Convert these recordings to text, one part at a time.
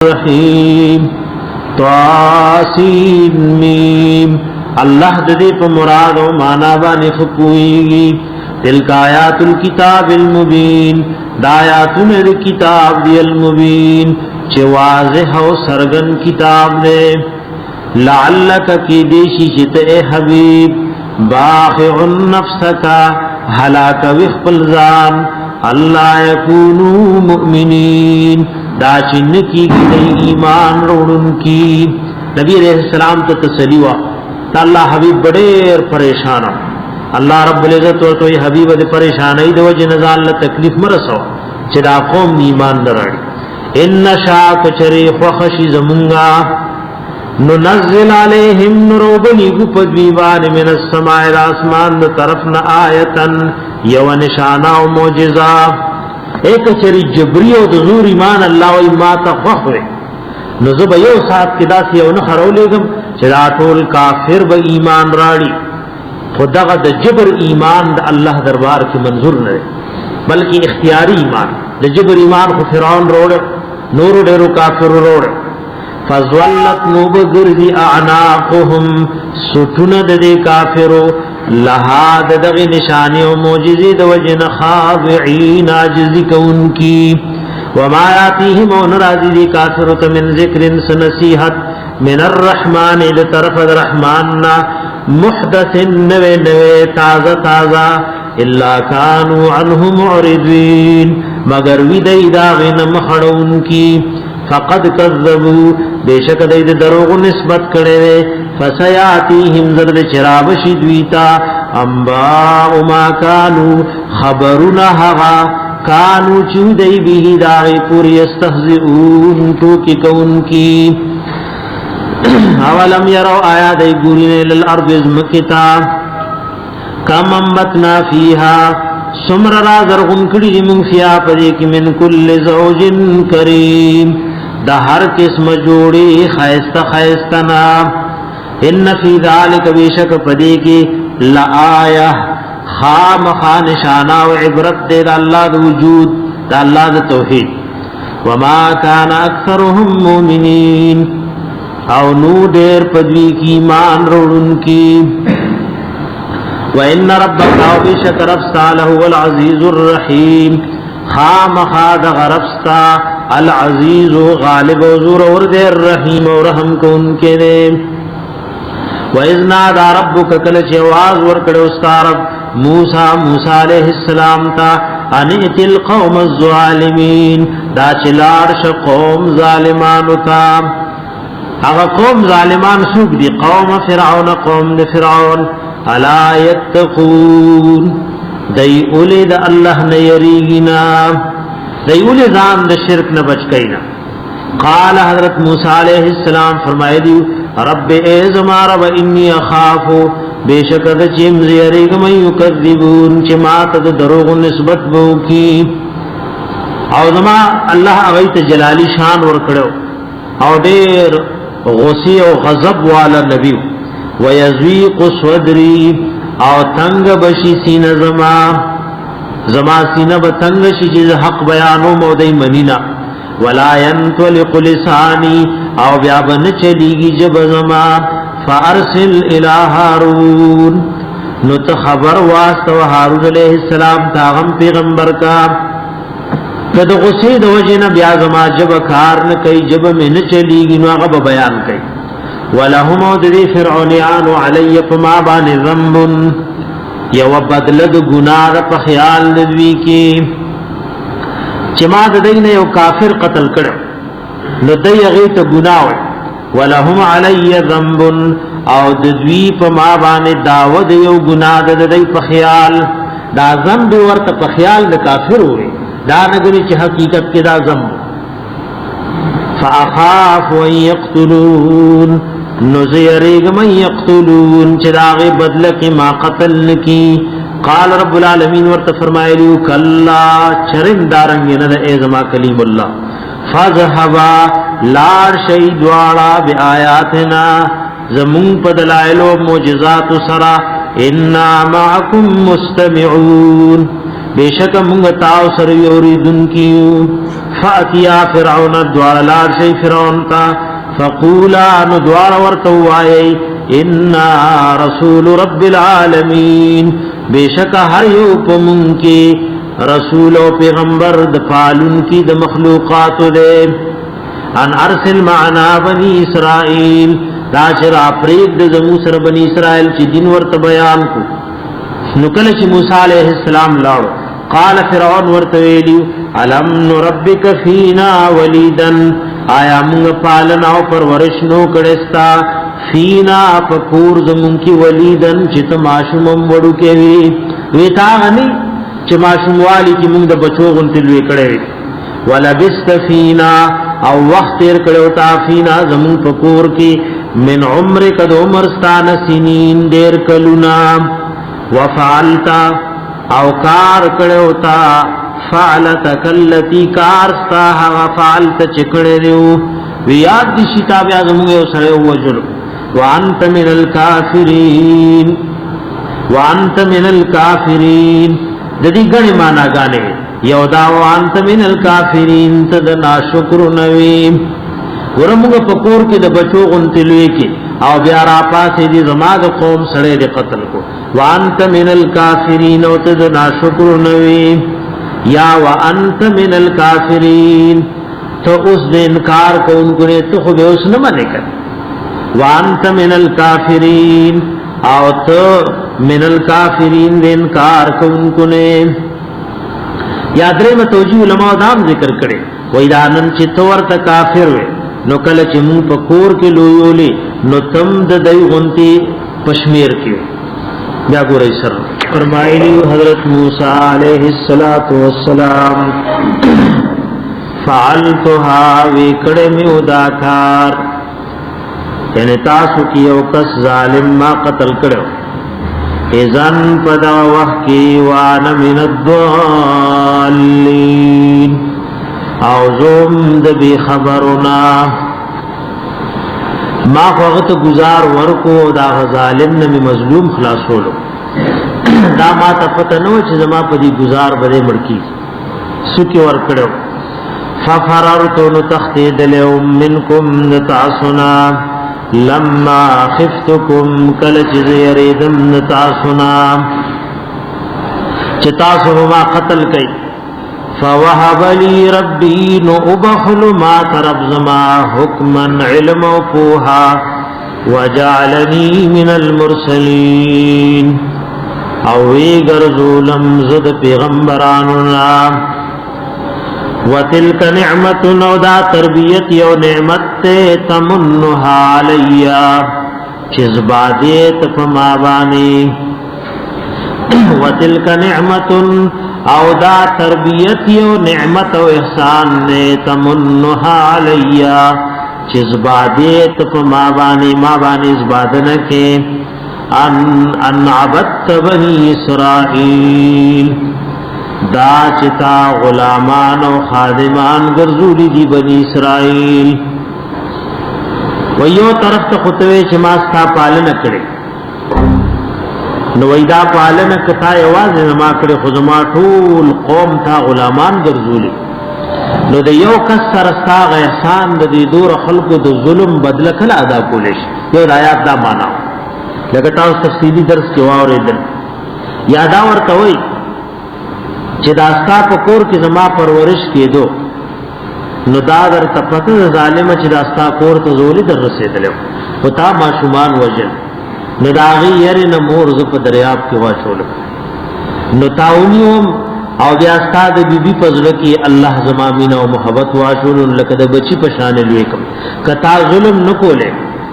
الرحیم طاسین میم اللہ ددی پا مراد و مانا بانی خپوئیگی تلک آیات الكتاب المبین دایاتون دی کتاب دی المبین چه واضح و سرگن کتاب دے لعلک کی دیشی چت اے حبیب باخع نفسکا حلاک وخپل زان اللہ یکونو مؤمنین دا چن کی گئی ایمان روڑن کی نبی علیہ السلام تو تسلی ہوا تا اللہ حبیب بڑے پریشان اللہ رب العزت ورتو یہ حبیب دے پریشانی دے وجہ نزال تکلیف مرسو چدا قوم ایمان درڑی ان شاک چری خوخشی زمونگا ننزل علیہم نروبنی گپد بیوان من السماء الاسمان طرفنا آیتا یو نشانہ و موجزہ ایک چری جبری او دزور ایمان اللہ و ایماتا خوخوے نزب یو ساتھ کدا سی او نخرو لیگم چدا طول کافر با ایمان راڑی خدا دا جبر ایمان دا اللہ دربار کی منظور نرے بلکہ اختیاری ایمان دا جبر ایمان خو فرعون روڑے نورو ڈیرو کافر روڑے فزولت نوب گردی اعناقهم سٹھند دے کافرو لہا دغی نشانی و موجزی دو جن خاضعین عجزی کون کی وما یاتیہم و نرازی دی کافرت من ذکر سنسیحت من الرحمن لطرف الرحمن محدث نوے نوے تازہ تازہ الا کانو عنہ معرضین مگر وی دی داغن مخڑون کی فقد کذبوا بے شک دید دروغ نسبت کرے فسیاتیہم زرد چراب شدویتا انباء ما کانو خبرنا حغا کانو چودئی بھی داغی پوری استہزئون ٹوکی کون کی اولم یرو آیا دی گورین للارض ازمکتا کم انبتنا فیہا سمر را زرغن کڑی من فیا پدیک من کل زوج کریم دا ہر قسم جوڑی خیست خیستنا ان فی ذالک بیشک پدیکی لآیہ خام خانشانہ و عبرت دے دا اللہ دا وجود دا اللہ دا توحید وما کان اکثرهم مومنین او نو دیر پدوی کی ایمان روڑن کی وَإِنَّ رَبَّكَ وَبِشَكَ رَبْسْتَا لَهُوَ الْعَزِيزُ الرَّحِيمُ خامخا دغ ربستا العزیز غالب و زور ورد الرحیم و رحم کو ان کے دے وَإِذْ نَادَى رَبُّكَ کلچ آواز ورکڑے استارب موسیٰ علیہ السلام تا اَنِئْتِ الْقَوْمَ الظَّالِمِينَ دا چلارش قوم ظالمانو تا اگا قوم ظالمان سوک دی قوم فرعون قوم دی فرعون الا یتقون دی اولی دا اللہ نیریگینا دی اولی ذان دا شرک نبچ کئینا قال حضرت موسیٰ علیہ السلام فرمائے دیو رب ایزما رب انی اخافو بے شکر چیم زیریگ من یکذبون چمات دا دروغ نسبت بو کی او زما اللہ اغیت جلالی شان ورکڑو او دیر غصی و غضب والا نبیو ویزویق صدری او تنگ بشی سین زما سینہ بتنگ شی جز حق بیانو مودی منینا ولا ینطلق لسانی او بیابن چلیگی جب زما فارسل الى حارون نت خبر واستو حارون علیہ السلام تاغم پیغمبر کا کد غسید وجن بیا زما جب کارن کئی جب من چلیگی نو غب بیان کئی ولهم ودی فرعونیان علی فما بان ذنب یو بدلد گناہ په خیال ندوی کی چما د دین یو کافر قتل کړو نو دای غیت گناہ ولهم علی ذنب او د دوی په ما باندې داود یو گناہ د دای په خیال دا ذنب ورته په خیال د کافر وي دا نګری چې حقیقت کې دا ذنب فاخاف ان یقتلون نزیریگ من یقتلون چراغ بدلک ما قتل نکی قال رب العالمین ورت فرمائے لیو کلا چرندارنگی ند ایزما کلیم اللہ فذهبا لار شید والا بی آیاتنا زمون پدلائلو موجزات سرا انا معکم مستمعون بیشک منگ تاو سر یوریدن کیو فاتیا فرعون دوار لار شی فرعون تا فقولا ندوار ورتوائی انا رسول رب العالمین بیشک ہر یو پمن کی رسول و پیغمبر د پالن کی د مخلوقات دے ان ارسل معنا بنی اسرائیل دا چرا پریگ د زمو سر بنی اسرائیل چی دین ورت بیان کو نکل چی موسی علیہ السلام لاړو قال فرعون ورتویلی علم نربک فینا ولیدن آیا منگ پالنا و پرورش نو کڑستا فینا پکور زمون کی ولیدن چت معشومم وڑو کے ویتا غنی چ معشوم والی کی منگ د بچو غنتلوی کڑے ولبست فینا او وقت تیر کڑو تا فینا زمون پکور کی من عمر قد عمرستان سنین دیر کلونا وفعلتا او کار کڑو تا فعلتک اللتی کارستا فعلت چکڑے دیو ویاد دی شتاب یازمون یو سرے وجلو وانت من الکافرین ددی گنی مانا گانے یودا وانت من الکافرین تد ناشکر نویم ورمونگ پکور کی د بچو غنتلوی کی او بیا را پاسی دی زما د قوم سڑے دی قتل کو وانت من الکافرین او تد ناشکر نویم یا وانت من الکافرین تو اس دے انکار کو ان کو نے تو خود اس نہ مانے کر وانت من الکافرین او تو من الکافرین دے انکار کو ان کو نے یادرے میں توجیہ علماء دام ذکر کرے ویدانن چی تورت کافر وے نو کل چی من پکور کی لویولی نو تم دائی غنتی پشمیر کیو بیا گو رئی سر فرمائلی حضرت موسیٰ علیہ السلام فعلتها ویکڑے میں اداکار یعنی تاسو کی او کس ظالم ما قتل کرو اذن پدا وحکی وانا من الضالین او زوم دبی خبرنا ما وقت گزار ورکو دا ظالم نمی مظلوم خلاصولو دا ما تا پتہ نو چې زما پدی گزار بده مړکی سکی ور کړو ففررتو نو تختید لهم منکم نتعصنا لما خفتکم کل چیز یریدم نتعصنا چتاسو ما قتل کئی فوهب لی ربی نو ابخل ما ترب زما حکما علم و پوها وجعلنی من المرسلین اوی گرزولم زد پیغمبراننا وتلک نعمت نو دا تربیت یو نعمت تمنها علیا چزبادیت فما بانی وتلک نعمت او دا تربیت یو نعمت و احسان نے تمنها علیا چزبادیت فما بانی ما بانی ازبادنکے ان عبدت بنی اسرائیل دا چتا غلامان و خادمان گرزولی دی بنی اسرائیل ویو طرف تا خطوے چماستا پالن کرے نویدہ پالن کتا یواز نما کرے خزما ټول قوم تا غلامان گرزولی نو د یو کس سرستا غیحسان د دی دور خلقو د ظلم بدل کل ادا کولیش یو آیات دا مانا لگتا اس تفصیلی درس کی واوریدل یادا ورتوی چې داستا په کور کې زما پرورش کېدو نو دا در تپته ظالم چې داستا کور ته زولي در رسیدلو او تا ماشومان وجل نو داغي یری نه مور ز په دریاب کې واچول نو تاونیوم او بیا استاد بیبي پزړه کې الله زما مینا او محبت واچول لکه د بچی په شان لوي کوم کتا ظلم نکوله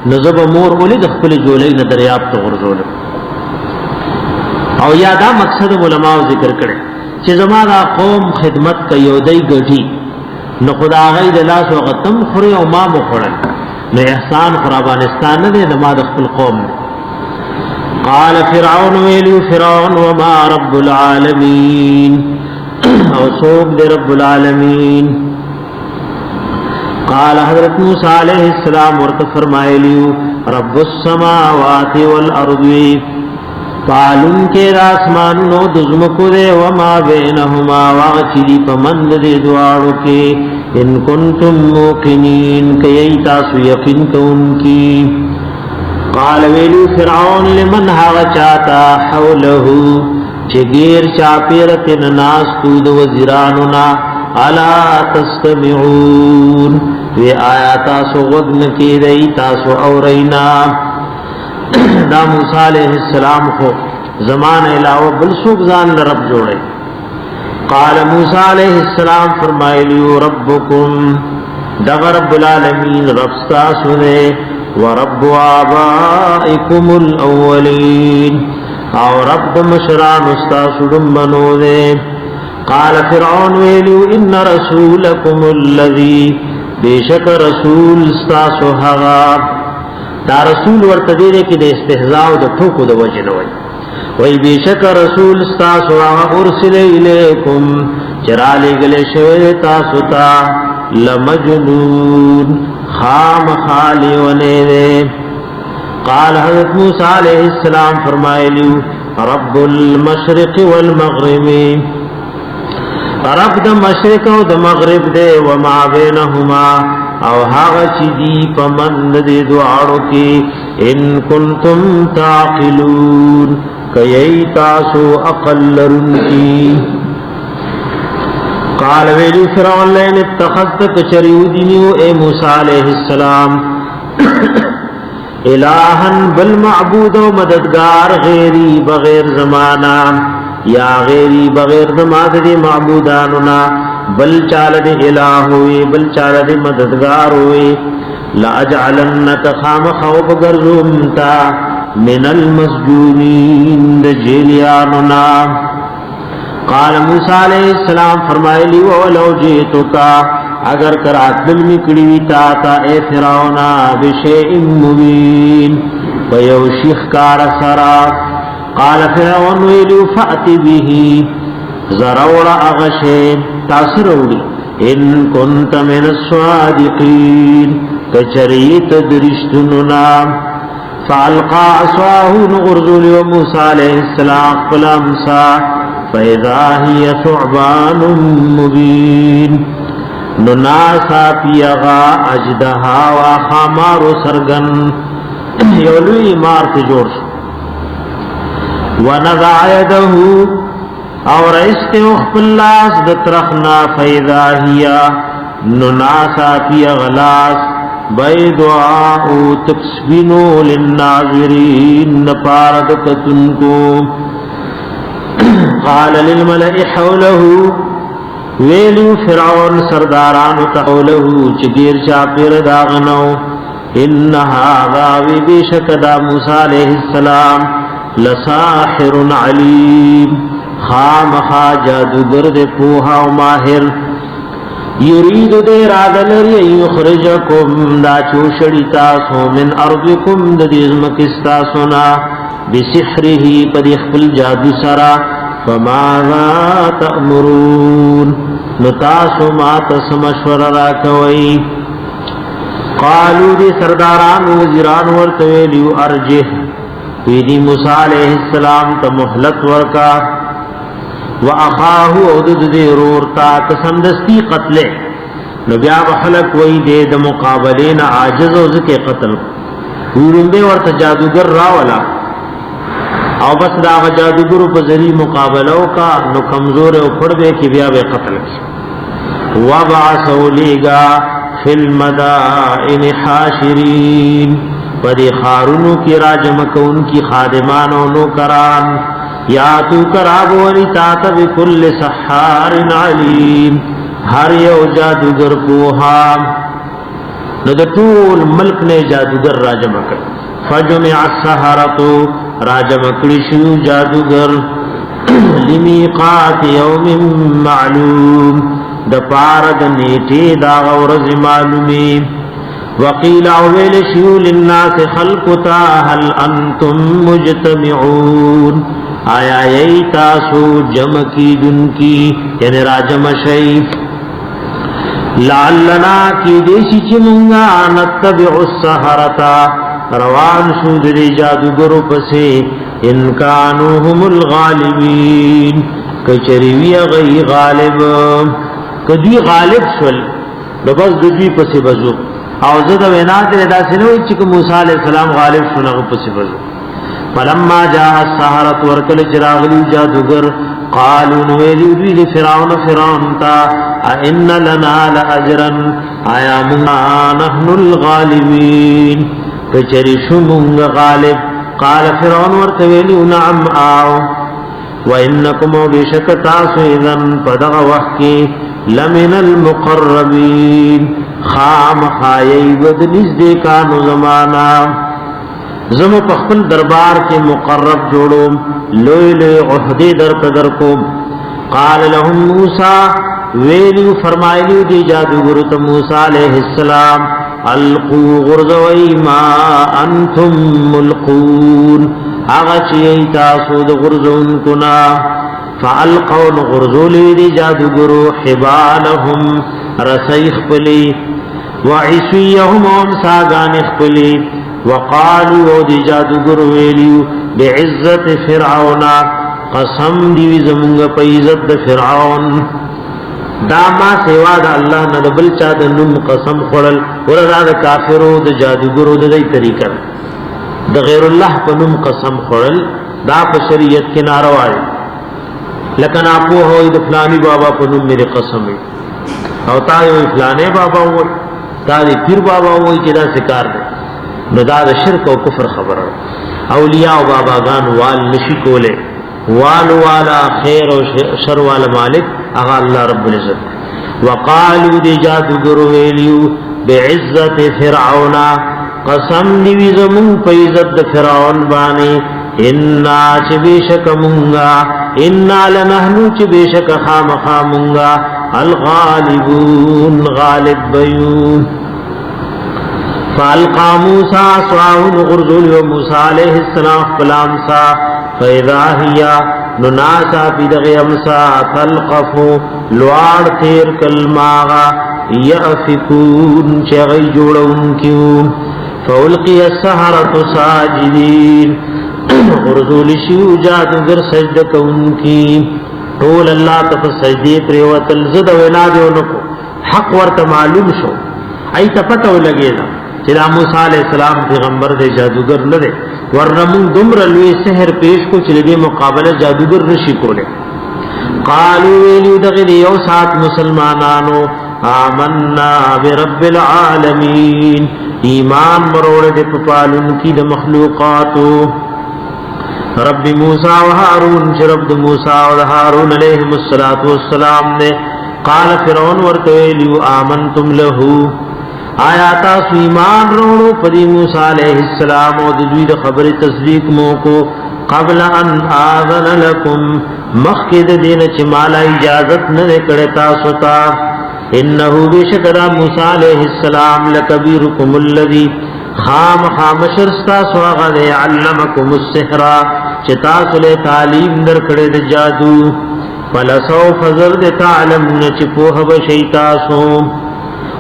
نو زب مور ولې د خپل جولې نه دریاب ته ورزول او یادا مقصد علماء ذکر کړي چې زما دا قوم خدمت کوي او دای ګټي نو خدا غي د لاس او غتم خوري او ما مخړل نو احسان خرابانستان نه د ما د خپل قوم قال فرعون ویلو فرعون وما رب العالمین او سوق د رب العالمین قال حضرت موسی علیہ السلام ورته فرمایلیو رب السماوات والارض पालुन के रासमानुनो दुज़मको दे वमा बैनहुमा वाचली पमंद दे दुआड़ो के इन कुंतुम मूकिनीन कई तासु यकीन को उनकी قال ویلو فرعون لمن هاغ چاہتا حوله چگیر چاپیرت ناس تود وزیراننا الا تستمعون وی آیا تاسو غدن کی دی تاسو اورینا دا موسیٰ علیہ السلام خو زمان علاوہ بلسوک زان لرب جوڑے قال موسیٰ علیہ السلام فرمائلیو ربکم دغ رب العالمین رب ستاسو دے ورب آبائکم الاولین او رب مشران استاسو دنبنو دے قال فرعون ویلیو ان رسولکم الذی بیشک رسول استاسو حغا دا رسول ورتدیرے کی دے استحضاء دا ٹھوکو دا وجنوئی وی بیشک رسول استاسو حغا ارسل الیکم چرالی گلے شوئے تاسو تا لمجنون خام خالی ونے قال حضرت موسیٰ علیہ السلام فرمائے لیو رب المشرق والمغرب رب دا مشرق و دا مغرب دے وما بینہما او حاغ چی دی پمند دے دعاڑو کی ان کنتم تعقلون کئی تاسو اقل لرن کی قال ویلی فرعون لین اتخذت کچریو دینیو اے موسیٰ علیہ السلام الہن بالمعبود و مددگار غیری بغیر زمانہ یا غیری بغیر زمانہ دی معبوداننا بل چالد الہ ہوئے بل چالد مددگار ہوئے لأجعلنک خام خوب گرزمتا من المسجونین دجیلیاننا قال موسیٰ علیہ السلام فرمائے لی ولو جئتکا اگر کرات للمکڑی تاتا اے فرعونا بشیء مبین ویوشیخ کار سرا قال فرعون ویلو فأتی بیہی زروڑا اغشے تاثروڑی ان کنت من الصادقین کچریت درشتننا فالقا عصواہو نغرزو لیو موسیٰ علیہ السلام قلامسا فَإِذَا هِيَ ثُعْبَانٌ مُبِينٌ نُنَاسَا پِيَغَا اجدہا وَخَامَارُ سَرگن یولوی مارت جوڑ شو وَنَضَعَ يَدَهُ اور ایستے اخپلاس دترخنا فَإِذَا هِيَ نُنَاسَا پِيَغَلَاس بَيْضَاءُ تَكْسْبِنُ لِلنَّاظِرِينَ نَپَارَدَكَتُن کو قال للملئ حوله ویلو فرعون سرداران تحوله چگیر چاپیر داغنو ان هذا بیشک دا موسیٰ علیہ السلام لساحر علیم خامخا جادوگر دے پوہا و ماہر یرید دے رادلر یخرجکم دا چوشڑی تاسو من ارضکم دا دیزمکستاسونا بسحرہی پدیخ پل جادو سرا فماذا تأمرون نتاسو ما تسمشور راکوئی قالو دی سرداران وزیران ورطویلیو ارجح ویدی موسیٰ علیہ السلام تا محلت ورکا وَأَخَاهُ عُدُدُ دے رورتا کسندستی قتلے نبیاب خلق وی دے دا مقابلین عاجز و ذکے قتل ویرنبے ورطا جادوگر راولا او بس دا جادوگر په ذری مقابلو کا نو کمزور او پھڑ دے کی بیا به قتل کی وبعثوا لغا فی المدائن حاشرین پدی خارونو کی راجم کون کی خادمان و نوکران یا تو کراب ولی تات بكل سحار علیم ہر یو جادوگر پوہا نو د ټول ملک نے جادوگر راجم کړ فجمع السحرة راجم کړشو جادوگر لمیقات یوم معلوم د پارد نیټه دا ورځ معلومی وقیل اویل شیو للناس خلقتا هل انتم مجتمعون آیا ای تاسو جمع کی دن کی یعنی راجم شی لعلنا کی دیسی چمنگا نتبع السحرتا روان شو دری جادوگرو پسے ان کانوا هم الغالبین کچریوی غی غالب کدی غالب شول نو بس دوی پسې بزو او زه د وینا ته داسې نه وي چې موسی علی السلام غالب شونه پسې بزو فلما جاء السحرة ورکل چراغلی جادوگر قالوا نویلی دوی لفرعون فرعون تا ان لنا لاجرا آیا منا نحن الغالبین کچری شمونگ غالب قال فرعون ورتویلی نعم آو وانکم بشک تاسو اذن پدغ وحکی لمن المقربین خام خایی ودنیز دیکانو زمانا زم پخپل دربار کے مقرب جوڑو لوی لوی عہدے در قدر کو قال لهم موسیٰ ویلیو فرمائلیو دی جادوگرت موسیٰ علیہ السلام القو غرزوی ما انتم ملقون آغا چیئی تاسود غرزون کنا فالقون غرزولی دی جادوگرو حبالهم رسیخ پلی وعیسویهم ومساگان اخپلی وقالوا دی جادوگر ویلیو بعزت فرعون قسم دی زمونږ په عزت د فرعون دا ما سیوا د الله نه بل چا د نوم قسم خورل وردا د کافرو د جادوګرو د دې طریقه د غیر الله په نوم قسم خورل دا په شریعت کې ناروا دی لکه نا په هو د فلانی بابا په نوم مې قسم او تا یو فلانه بابا و تا دی پیر بابا و چې دا سکار دی نو دا د شرک او کفر خبره اولیاء او باباگان وال نشی کوله وال والا خیر او شر والا مالک اغا الله رب العزت وقالو دی جادوگر ویلیو بعزت فرعون قسم دی زمون په عزت د فرعون باندې انا چ بیشک مونگا انا لنحنو چ بیشک خامخا مونگا الغالبون غالب بیون فالقى موسى عصاه غرزل وموسى عليه السلام فلام سا فاذا هي نناسا بدغ امسا تلقف لوار تیر کلماغا یافکون چغی جوړون کیو فالقي السحرة ساجدين غرزل شیو جادوگر سجده کون کی ټول الله تف سجدی پر وتل زد وینا دیونکو حق ورته معلوم شو ایت پتو لګیدا چې موسی علیہ السلام پیغمبر دے جادوگر نه دے ورنمون دمر لوی سحر پیش کو چې دې مقابله جادوگر نشي کوله قالوا ویلو دغه یو سات مسلمانانو آمنا برب العالمین ایمان مروړ دې په پالون کې د مخلوقاتو رب موسی و هارون چې رب موسی او هارون علیهم السلام نے قال فرعون ورته ویلو آمنتم له آیا تاسو ایمان وروړو پدی موسی علیہ السلام او د دوی د خبره تصدیق مو کو قبل ان اذن لكم مخکد دین چې مال اجازت نه کړه تاسو ته انه بشکر موسی علیہ السلام لکبیرکم الذی خامشرستا سواغه علمکم السحر چې تاسو له تعلیم درکړه د جادو فلسوف زرد تعلمون چې په هو شی تاسو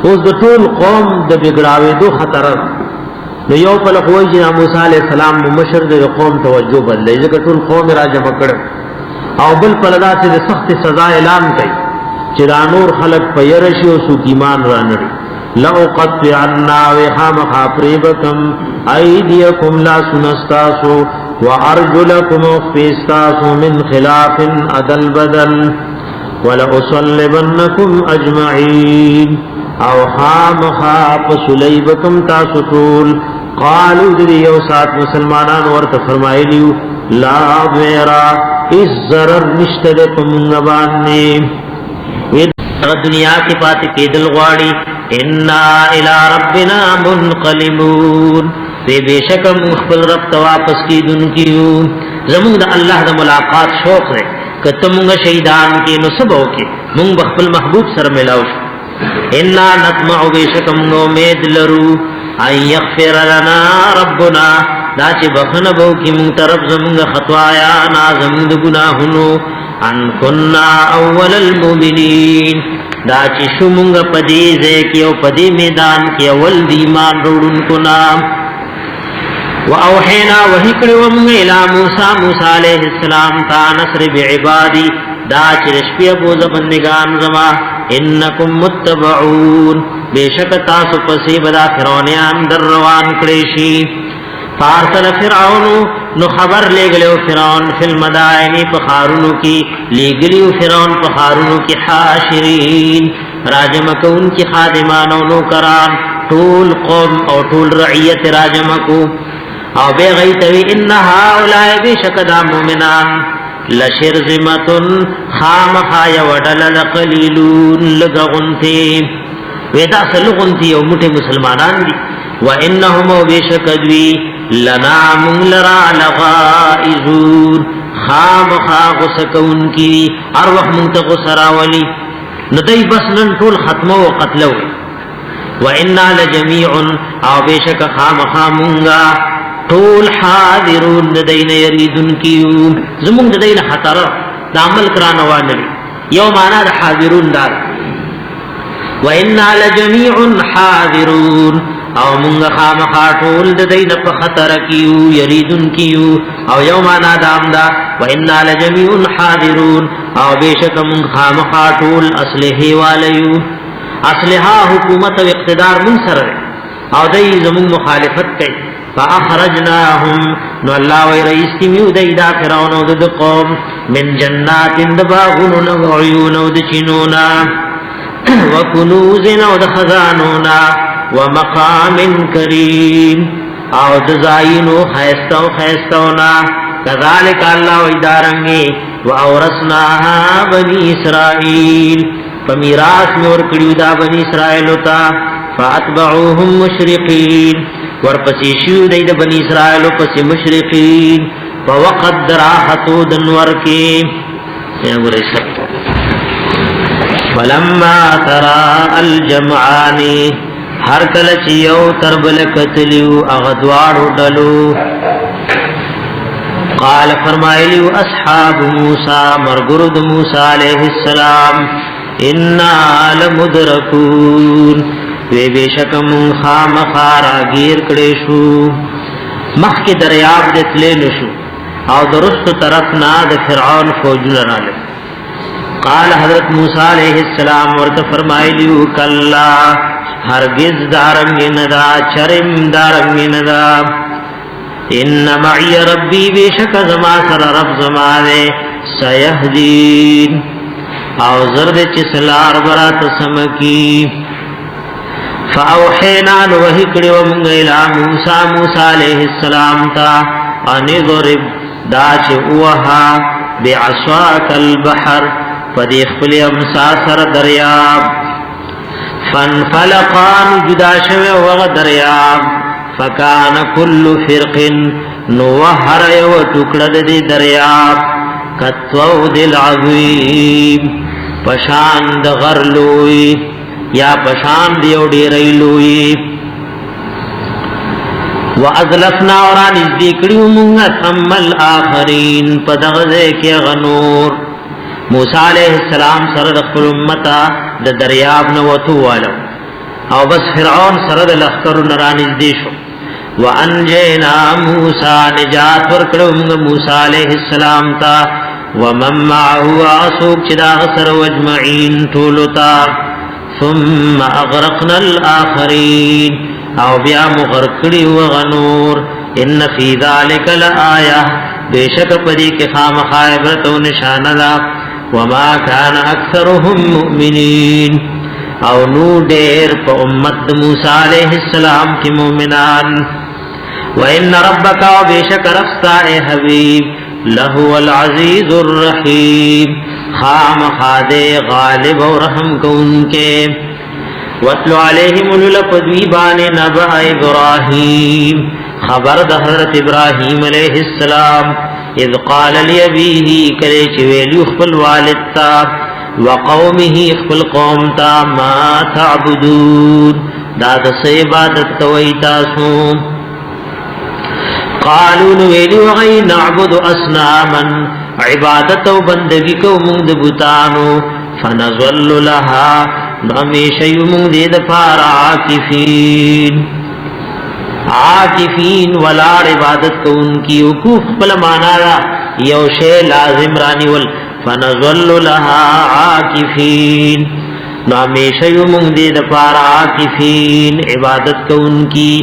اوس د ټول قوم د بګړاوي دو خطر نو یو په لخوا چې موسی عليه السلام مشر د قوم توجه بدلې ځکه ټول قوم راجمع کړ او بل په لدا چې د سخت سزا اعلان کړي چې دا نور خلق په يرشي او سو ایمان را نړي لو قطعنا وهم خافربكم ايديكم لا سنستاسو وارجلكم فيستاسو من خلاف عدل بدل ولا اصلبنكم اجمعين او خامخا پسلیبکم تاسو ټول قالو دې یو سات مسلمانان ورته فرمایلیو لا ضرر اس ضرر نشته په مونږ باندې دنیا کې پاتې کېدل غواړي ان الى ربنا منقلبون بشک مخبل رب ته واپس کیدونکیو زموږ د الله د ملاقات شوق ہے کته مونږ شهیدان کې نو سبو کې مونږ خپل محبوب سره ملاو انا نطمع بشکم امید لرو ان یغفر لنا ربنا دا چې بخنه بو کی مون طرف زمونږ خطایا نا زمونږ گناهونو ان كنا اول المؤمنین دا چې شومږ پدې ځکه او پدې میدان کې اول دی ایمان وروړونکو نام واوحینا وحی کړو موږ الی موسی علیہ السلام تا نصر بعبادی دا چرشپی ابو زبندگان زما انکم متبعون بیشک تاسو پسې بدا فرعونیان در روان کړی شي فارسل فرعون نو خبر لګلو فرعون فل مدائن فخارونو کی لګلیو فرعون فخارونو کی حاشرین راجم کون کی خادمانو نو کران طول قوم او طول رعیت راجم کو او بے غیتوی ان هؤلاء بشکدا مومنان لشرذمتن خامخا یودل قلیلون لغغنتی ویدا سلغنتی او مٹے مسلمانان دی وانهم بشکدوی لنا من لرا لغائزون خامخا غسکون کی ارواح منتق سراولی ندی بسنن طول ختمو و قتلو وإنا لجميع او بشک خامخا منگا طول حاضرون ندین یریدن کیو زمون ندین خطر نعمل کرانوان نبی یو مانا دا حاضرون دار وإنا لجميع حاضرون او منگا خامخا طول دین پا خطر کیو یریدن کیو او یومانا دام دا وإنا لجمیع حاضرون او بیشک منگا خامخا طول اصلحی والیو اصلحا حکومت و اقتدار من سر او دی زمون مخالفت کئی فاخرجناهم نو اللہ وی رئیس کمیو دی دا فرعون و دا قوم من جنات دباغن و عیون و دا چنونا و کنوز و دا خزانونا ومقام کریم او دزائنو خیستونا کذالک اللہ ویدارنگی و اورسناها بنی اسرائیل فمیراس میں ورکڑیو دا بنی اسرائیلو تا فاتبعوهم مشرقین ورپسیشیو دی دا بنی اسرائیلو پسی مشرقین فوقت دراحتو دنور کی فلما ترا الجمعانی ہر کل چیو تربل کتلیو اغدوارو ڈلو قال فرمائلیو اصحاب موسیٰ مرگرد موسیٰ علیہ السلام انا لمدرکون وی بیشکم خامخارا گیر کڑیشو مخ کی دریاب دتلے نشو او درست طرف ناد فرعون فوجن رالے قال حضرت موسیٰ علیہ السلام ورد فرمائلیو کلا ہرگز دارنگ ندا چرم دارنگ ندا ان معی ربی بیشک زما سر رب زما دے سیہدین او زرد چسلار برات سمکی فاوحینا نوحی کڑی ومنگ الى موسیٰ علیہ السلام تا انی ضرب دا چه اوہا بعصواک البحر فدیخ پلی امسا سر دریاب فانفلقان جدا شوه وغ دریاب فکان کل فرق نوحر یو ٹکڑد دی دریاب کتوود العظیم پشاند غرلوی یا پشاند یو ڈیرئی لوی وازلفنا وران ازدیکڑیو منگا ثم الاخرین پدغزے کے غنور موسیٰ علیہ السلام سرد خپل امتا د دریاب نوتو والو او بس فرعون سرد لخکر نرانیز دیشو وانجینا موسیٰ نجات ورکڑو موسیٰ علیہ السلام تا ومن معهو آسوک چدا غسر واجمعین طولتا ثم اغرقنا الاخرین او بیا مغرقڑی وغنور ان فی ذالک لآیہ بیشک پدی کے خام خائبرت و نشاندہ وما كان اكثرهم مؤمنين او نو دیر پا امت موسیٰ علیہ السلام کی مومنان وان ربک و بیشک رفتا اے حبیب لہو العزیز الرحیم خام خادے غالب و رحم کو ان کے واتلو علیہم للقدویبان نبع ابراہیم خبر دا حضرت ابراہیم علیہ السلام اذ قال لأبيه کلے چویلی اخفل والدتا وقومه اخفل قومتا ما تعبدون داد سے عبادت کوئیتاسو قالوا نویلی وغی نعبد اسناما عبادت و بندگی کو مند بتانو فنظل لها نمیشی مند پارا عاکفین عاکفین ولار عبادت کو انکی وقوف پل مانارا یو شے لازم رانی ول فنظل لها عاکفین نو ہمیشہ یو منگ دے دپارا عاکفین عبادت کو انکی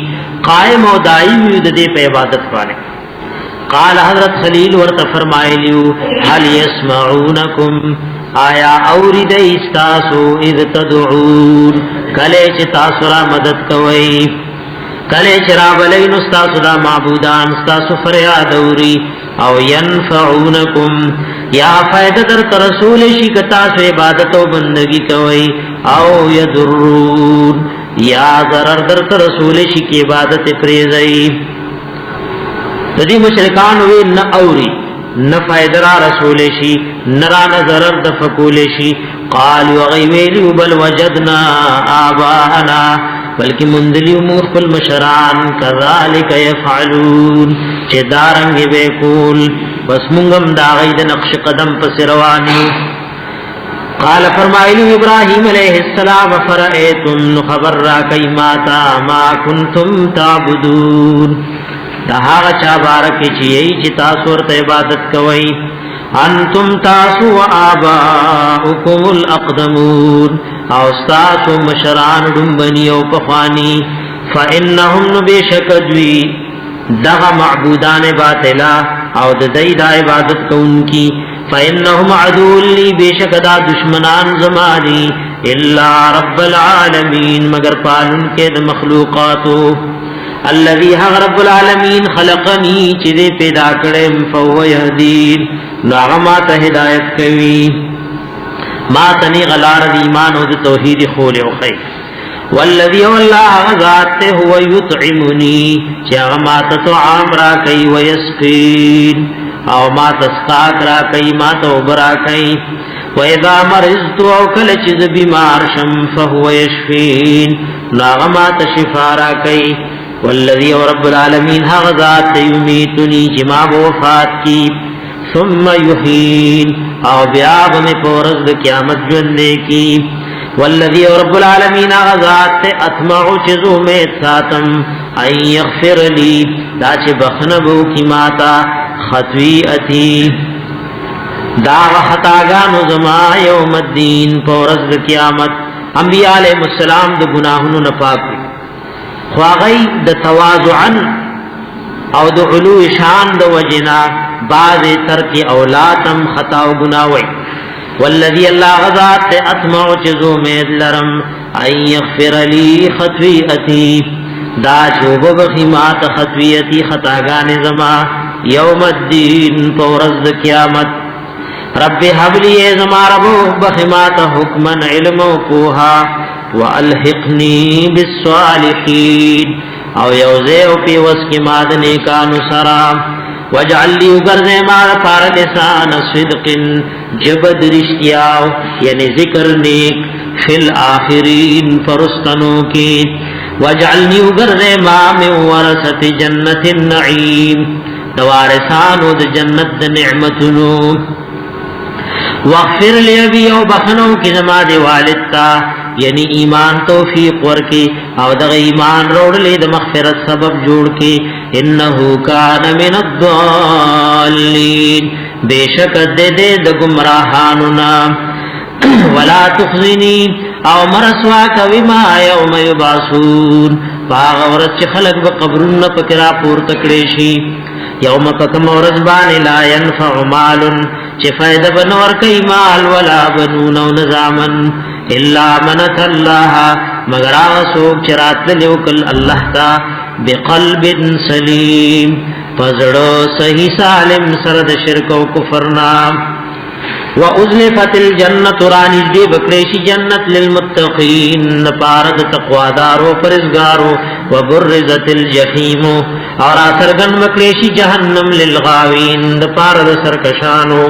قائم و دائم یو دے پہ عبادت پانے قال حضرت خلیل ورت فرمائے لیو حل یسمعونکم آیا اوری دے استاسو اذ تدعون کلے چ تاسرا مدد کوئی کلے چراب لین استاسو دا معبودان استاسو فریاد اوری او ینفعونکم یا فائدہ در رسول شکتا سو عبادت و بندگی کوئی او یدرون یا ضرر در رسول شک عبادت پریزئی تدی مشرکان وی نہ اوری نہ فائدہ رسول شی نرا ضرر دفقول شی قالوا غیویلی بل وجدنا آباءنا بلکہ مندلی امور کل مشران کذالک یفعلون چه دارنگ بے کول بس منگم داغید نقش قدم پس روانی قال فرمائلو ابراہیم علیہ السلام فرائیتم نخبر را کئی ماتا ما کنتم تعبدون دہاغ چا بارکی چیئی چی تاسو ورت عبادت کوئی انتم تاسو و آباؤکم الاقدمون او استاسو مشران دنبنی او پخوانی فإنهم نبیشک دوی دغ معبودان باطلا او ددئی دا عبادت کونکی فإنهم عدو لی بیشک دا دشمنان زمانی الا رب العالمین مگر پالن کے دا مخلوقاتو الذي هغ رب العالمین خلقنی چیزے پیدا کرم فهو یهدین ناغما تا ہدایت کوي ما تنی غلار ایمان و توحید خول و خیر والذی والله غذات هو یطعمنی چا ما تطعام را کئی و یسقین او ما تسقاک را کئی ما توبرا کئی و اذا مرضت او کل چیز بیمار شم فهو یشفین ناغما تشفا را کئی والذی رب العالمین غذات یمیتنی جما وفات کی ثم یحین او بیاب میں پورز قیامت جننے کی والذی رب العالمین غذات اتمع چزو میں ساتم ان یغفر لی داچ بخنبو کی ماتا خطویعتی داغ خطاگانو زما یوم الدین پورز قیامت انبیاء علیہ السلام دو گناہنو نپاک خواغی د تواضعا او د علو شان د وجنا بعض ترک اولاتم خطا و گناوی والذی اللہ غذات اتمع چزو مید لرم ان یغفر لی خطویعتی دا چوب بخیمات خطویعتی خطاگان زما یوم الدین پورز قیامت رب حبلی زما ربو بخیمات حکمن علم و پوہا والحقنی بالصالحین او یوزیو پی وسکی مادنی کانو سرام وجعل لی اگرزے مار پار لسان صدق جبد رشتیاو یعنی ذکر نیک فی الآخرین فرستنو کی وجعلنی اگرزے ما من ورثت جنت النعیم دوارسانو د جنت نعمتنو واغفر لی ابی او بخنو کی زما دی والدتا یعنی ایمان توفیق ورکی او دغ ایمان روڑ لی د مغفرت سبب جوڑ کی انہو کان من الضالین بے شک دے دے د گمراہانونا ولا تخزنی او مرسوا کوي ما یوم یبعثون باغ ورځ چې خلق به قبرونه پکرا پور تکړې شي یوم کتم ورځ باندې لا ينفع مال چې فائدہ بنور کوي مال ولا بنون او نظامن الا من الله مگر هغه څوک چې راتلو کل الله تا بقلب سلیم پزړو صحیح سالم سره د شرک او کفر نام وَأُزْلِفَتِ الْجَنَّةُ رَانِجْ دِي بَكْرِشِ جنت لِلْمُتَّقِينَ نَپَارَدْ تقوادارو پرزگارو وَبُرِّزَتِ الْجَحِيمُ اور آسرگن بَكْرِشِ جہنم لِلْغَاوِينَ نَپَارَدْ سرکشانو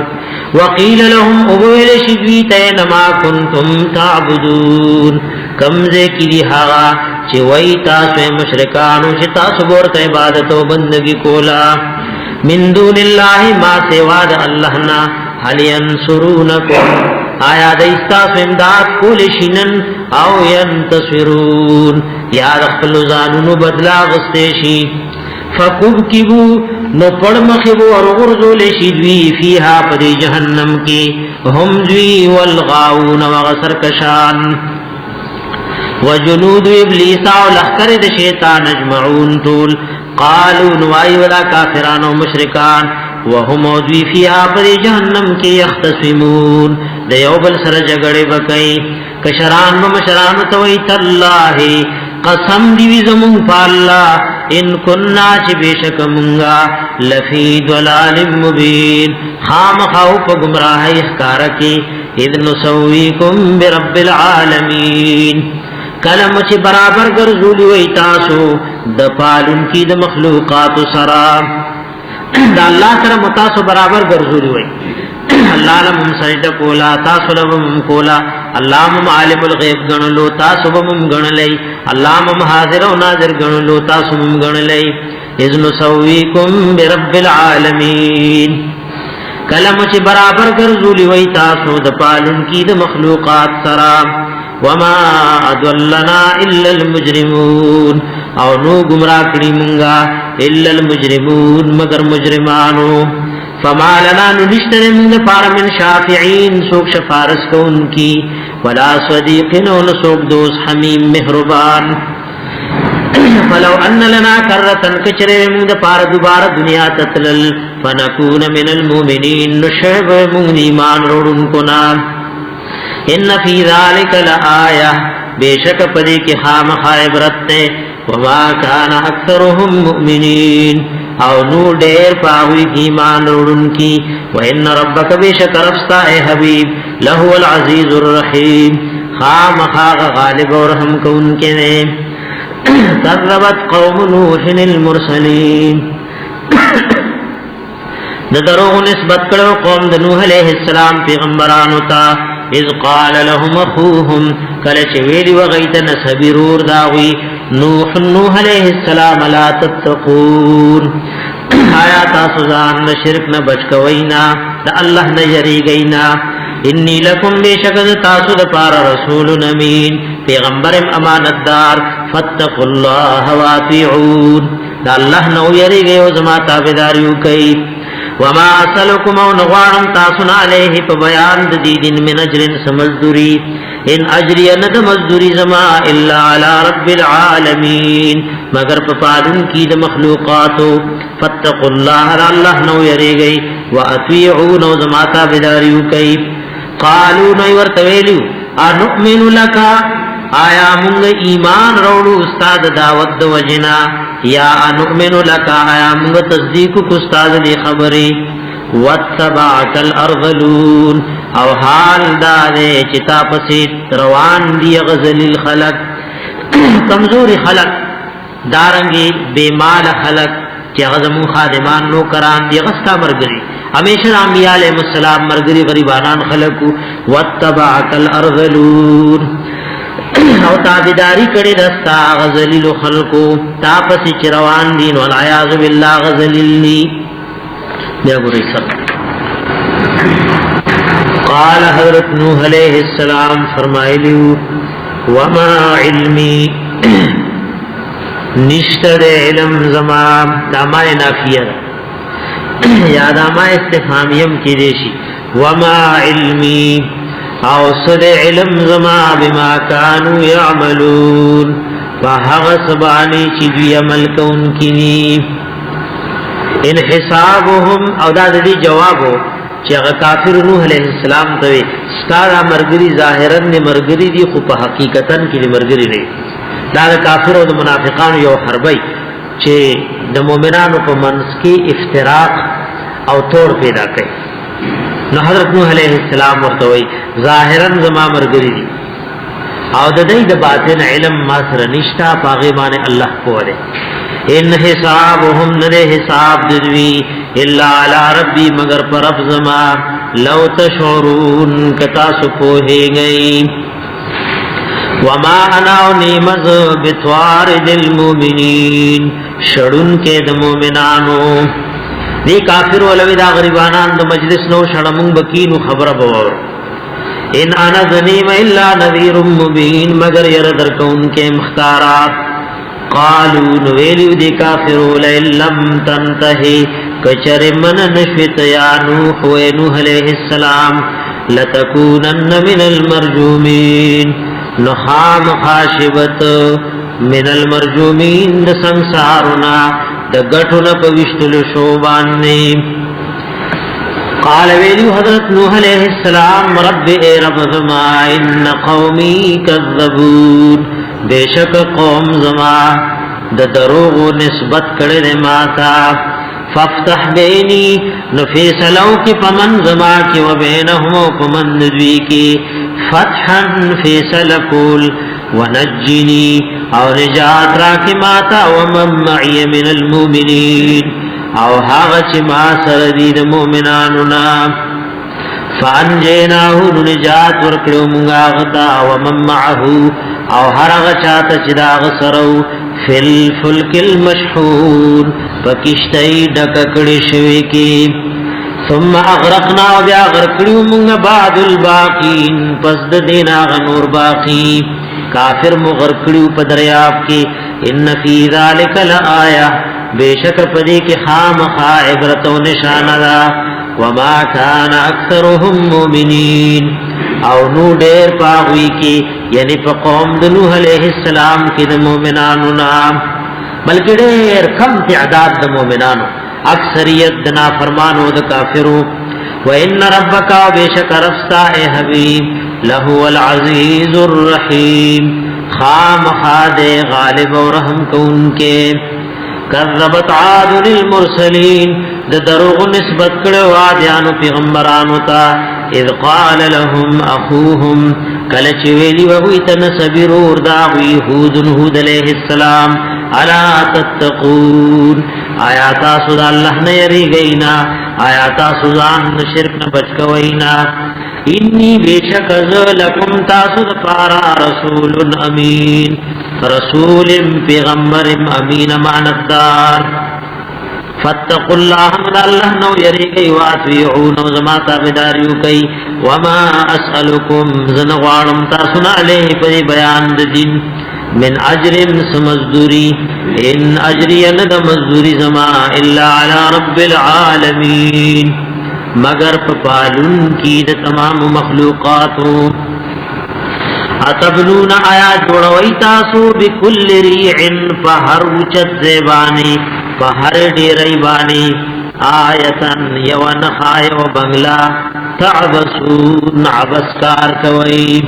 وَقِيلَ لَهُمْ اُبُوِلِ شِدْوِيتَيْنَ مَا كُنْتُمْ تَعْبُدُونَ کمزے کی دی حاغا چی وی تاسو مشرکانو چی تاسو بورت عبادت و بندگی کولا من دون اللہ ما سواد اللہنا حل ینصرونکم آیا دیستا سو امداد کول شنن او ينتصرون یا خپل ځانونو بدلا غستشي فكبكبوا نو پړمخبو اور غرزول شي دوی فيها پر جهنم کې هم دوی والغاون وغسر کشان وجنود ابلیس او لخر د شیطان اجمعون طول قالوا نوای ولا کافران او مشرکان وهم دوی فيها پر جهنم کې يختصمون د یو بل سره جګړه وکړي کشران و مشران توي تالله قسم دی زمون پالا ان کننا چ بیشک منگا لفی ضلال مبین خام خاو په گمراهی اخکار کی اذ نسویکم برب العالمین کلم چ برابر ګرځولی وای تاسو د پالون کی د مخلوقات سرا د الله سره متاسو برابر ګرځولی وای الله لم سجد کولا تاسو لم کولا اللهم عالم الغیب گنلو تاسو بم گنلای اللهم حاضر و ناظر گنلو تاسو بم گنلای اذن سویکم برب العالمین کلم چ برابر ګرځولی وای تاسو د پالون کی د مخلوقات سرا وما اضلنا الا المجرمون او نو گمراه کړي مونږه الا المجرمون مگر مجرمانو فما لنا نشتر من پار من شافعین سوک شفارس کو ان کی ولا صدیقن و سوک دوست حمیم مہربان فلو ان لنا کرتن کچرے من پار دوبارہ دنیا تتلل فنکون من المومنین نشعب من ایمان روڑن کنا ان فی ذالک لآیہ بے شک پدی کی خام خائبرت تے وما کان اکثرهم مؤمنین او نو ډیر پاوی ایمان وروړون کی وان ربک بشک رفستا اے حبیب له العزیز الرحیم خام خاغ غالب اور رحم کون کے نے کذبت قوم نوح المرسلین دروغ نسبت کړو قوم د نوح علیہ السلام پیغمبرانو ته اذ قال لهم اخوهم کله چې ویلی وغیت نسبرور داوی نوح علیہ السلام لا تتقون آیا تاسو ځان د شرک نه بچ کوینا د الله نه یریږئ انی لکم بشکد تاسو د پار رسول امین پیغمبر امانتدار فاتقوا الله واطیعون د الله نو یریږئ او زما تابعداریو کوي وما اسلکم او نغوارم تاسو نه علیه په بیان د دین من اجر سمزدوری ان اجری ند مزدوری زما الا علی رب العالمین مگر په پالون کی د مخلوقاتو فتقوا الله الله نو یریږئ واطیعون او زما تابعداریو کوي قالوا نو ورتویلو انؤمن لك آیا مونږ ایمان وروړو استاد دعوت د وجنا یا انؤمن لك آیا مونږ تصدیق کو استاد دی خبره واتبعك الارذلون او حال دا دے چتا پسی روان دی غزلیل خلق کمزوری خلق دارنگی بے مال خلق چی غزمو خادمان نو کران دی غستا مرگری ہمیشہ انبیاء علیہ السلام مرگری غریبانان خلقو واتبعك الارذلون او تابداری کڑی دستا غزلیل خلقو تا پسی چی روان دین والعیاذ باللہ غزلیل نی بیا گو رئی سر قال حضرت نوح علیہ السلام فرمائلیو وما علمی نشتر علم زمان دامائے نافیہ یا دامائے استفامیم کی دیشی وما علمی اوصد علم زمان بما کانو یعملون فحغس بانی چی دوی عمل کون کی ان حسابهم او دا دی جوابو چې هغه کافر نوح علیہ السلام ته ستاره مرګري ظاهرا نه مرګري دي خو په حقیقتا کې مرګري نه دا کافر او منافقانو یو حربای چې د مؤمنانو په منځ کې افتراق او توڑ پیدا کړي نو حضرت نوح علیہ السلام ورته وی ظاهرا زما مرګري دي او د دې د باطن علم ما سره نشتا پاغه باندې الله کوله ان حسابهم نده حساب دوی الا علی ربی مگر پر رب زما لو تشعرون کتا سپوہے گئی وما انا نیمز بتوارد المومنین شڑن کے د مومنانو دی کافر ولوی دا غریبانان د مجلس نو شړمون بکینو خبره بوور ان انا ذنیم الا نذیر مبین مگر یردر کون کے مختارات قالوا نویلیو دی کافرو لئن لم تنتہی کچر من نشوت یا نوح و نوح علیہ السلام لتکونن من المرجومین نخام خاشبت من المرجومین د سنسارنا د گٹھن پوشتل شوباننی قال ویلیو حضرت نوح علیہ السلام رب اے رب زما ان قومی کذبون بیشک قوم زما د دروغ نسبت کړي ماتا فافتح بینی نفیسلو کی پمن زما کی و بینهم پمن دوی کی فتحا فیسل کول ونجنی او نجات راکی ماتا ومن معی من المؤمنین او هاغ چی ما سردی دا مومنانونا فانجیناہو نجات ورکڑو منگا غتا ومن معہو او هرغ چاہتا چی داغ سرو فی الفلک المشحون پکشتئی ڈککڑی شوی کی ثم اغرقنا و بیا غرقڑیو منگا بعد الباقین پس دینا غنور باقی کافر مغرقڑیو پدریاب کی ان فی ذالک لآیہ بیشک پدی کی خام خا عبرت و نشان دا وما کان اکثرهم مومنین او نو ډیر پاوی کی یعنی په قوم د نوح علیہ السلام کې د مؤمنانو نام بلکې ډیر کم تعداد د مؤمنانو اکثریت د نافرمانو د کافرو وان ربک بیشک ربستا ای حبیب له العزیز الرحیم خام خاد غالب و رحم کون کے کذبت عاد للمرسلین د دروغ نسبت کړه وادیانو پیغمبرانو ته اذ قال لهم اخوهم کله چې ویلی وغوی ته صبرور دا یهود علیہ السلام الا تتقون آیات سود الله نه یریږینا آیات سوزان شرک نه بچ کوینا انی بیشک لکم تاسو پارا رسول امین رسول پیغمبر امین امانتدار فاتقوا الله من الله نو یریږي واطيعون زما تابعداریو کوي وما اسالکم زنغوارم تاسو نه علیه په بیان د دین من اجر سمزدوری ان اجری ند مزدوری زما الا علی رب العالمین مگر پالون کی د تمام مخلوقاتو اتبنون آیات جوړوي تاسو بكل ريع فهر وچت زبانی فهر ډیرای بانی آیتن یوان خای و بنگلا تعبسون عبسکار کوي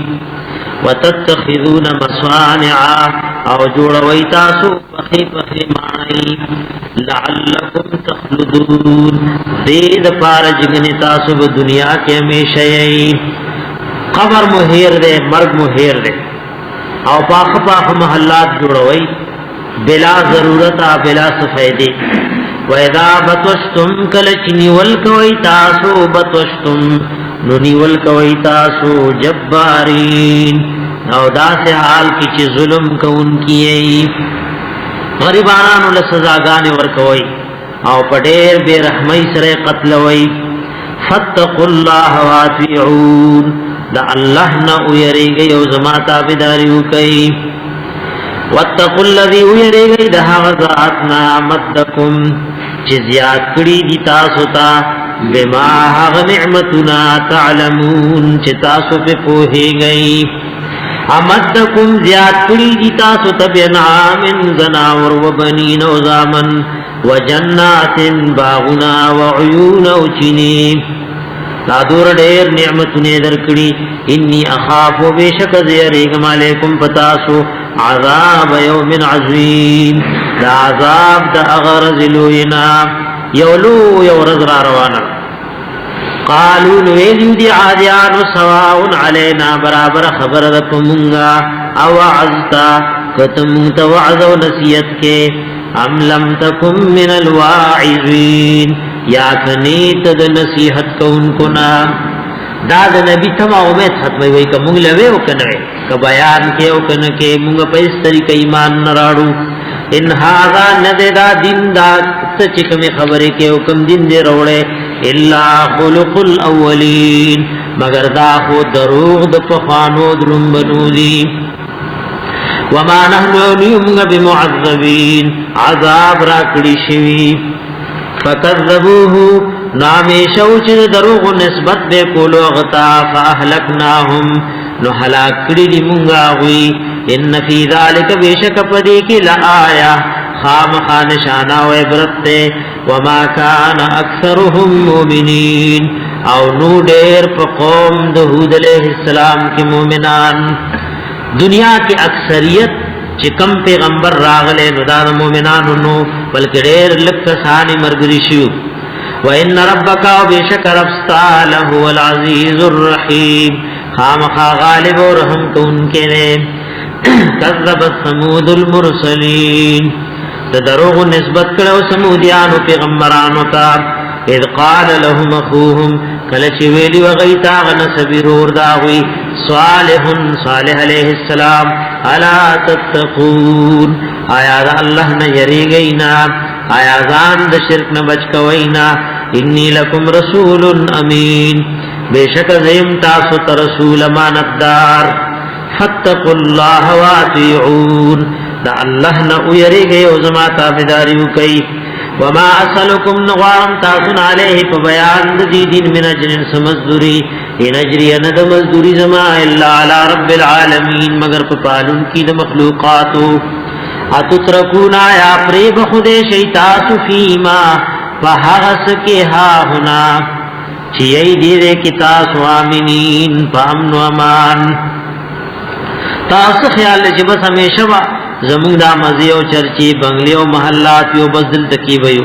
وتتخذون مصانع او جوړوي تاسو پخې پخې مانی لعلکم تخلدون دې د پاره جګنی تاسو په دنیا کې همیشه یې قبر مهیر دے مرگ مهیر دے او پاک پاک محلات جوڑوئی بلا ضرورت بلا سفیدی وَإِذَا بَطَشْتُمْ کلچ نیول کوئی تاسو بطشتم نو نیول کوئی تاسو جبارین او دا سے حال کی چی ظلم کون کیئی غریبانانو لسزاگانے ورکوئی او پڑیر بے رحمی سر قتلوئی فَاتَّقُوا اللَّهَ وَاطِيعُونَ دا اللہ نا اویریگئی او زما تابداریو کئی واتقوا الذی اویریگئی دا غزاتنا مدکم چیزیات کری دی تاسو تا بما حق نعمتنا تعلمون چی تاسو پہ پوہی گئی امدکم زیاد کری دی تاسو تا بینعام زناور و بنین و زامن و جنات باغنا و عیون و چنیم لا دور ډیر نعمتونه درکړي انی اخاف بیشک زیریګم علیکم پتاسو عذاب یوم عظیم دا عذاب دا اغرز لوینا یولو یورز را روانا قالوا ویلیو دی عادیان سواء علینا برابر خبر دکمونگا او عزتا کتمونت وعظ و نصیت کے ام لم تکم من الواعظین یا کنیت د نصیحت کو ان کو نام دا د نبی تما امید ختمه وی ک مونږ لوي او کنه ک بیان کې او کنه کې مونږ په اس طریقې ایمان نراړو ان هاذا نددا دین دا چې کوم خبره کې او کوم دین دې وروړې الا خلق الاولین مگر دا خو دروغ د پخوانو درنبنو دی وما نحن اليوم بمعذبین عذاب را کړی شوی فکذبوه نامی شوچ دروغ نسبت بے کولو غتا فاہلکناہم نو حلاک کری دی منگا ہوئی ان فی ذالک بیشک پدی کی لآیا خام خانشانا و عبرت وما کان اکثرهم مومنین او نو دیر پا قوم دہود علیہ السلام کی مومنان دنیا کی اکثریت چې کم پیغمبر راغله نو دا مومنانو نو بلکې ډېر لږ کسان مرګري شو وان ربک وبشک ربستا له العزیز الرحیم خامخا غالب و رحم کونکے نے کذبت ثمود المرسلین دروغ نسبت کړو سمودیانو پیغمبرانو ته اذ قال لهم اخوهم کلچ ویلی وغیتا غن سبیرور داوی صالح علیہ السلام الا تتقون آیا دا اللہ نہ یری گئینا آیا ځان د شرک نہ بچ کوینا انی لکم رسول امین بیشک زیم تاسو ته رسول امانتدار فتقوا الله واطیعون دا اللہ نہ یری گئی او زما تابعداری وکي وما اسلکم نغارم تاسن علیہ فبیان دی دین من اجر سمزدوری ان اجری ند مزدوری زما الا علی رب العالمین مگر پالن کی د مخلوقاتو اتترکونا یا پریب خود شیطاس فیما فحغس کے ہا ہونا چیئی دیرے کی تاسو آمینین پامن و امان تاس خیال لے بس ہمیشہ زمون دا مزی او چرچی بنگلی او محلات یو بزدل تکی بیو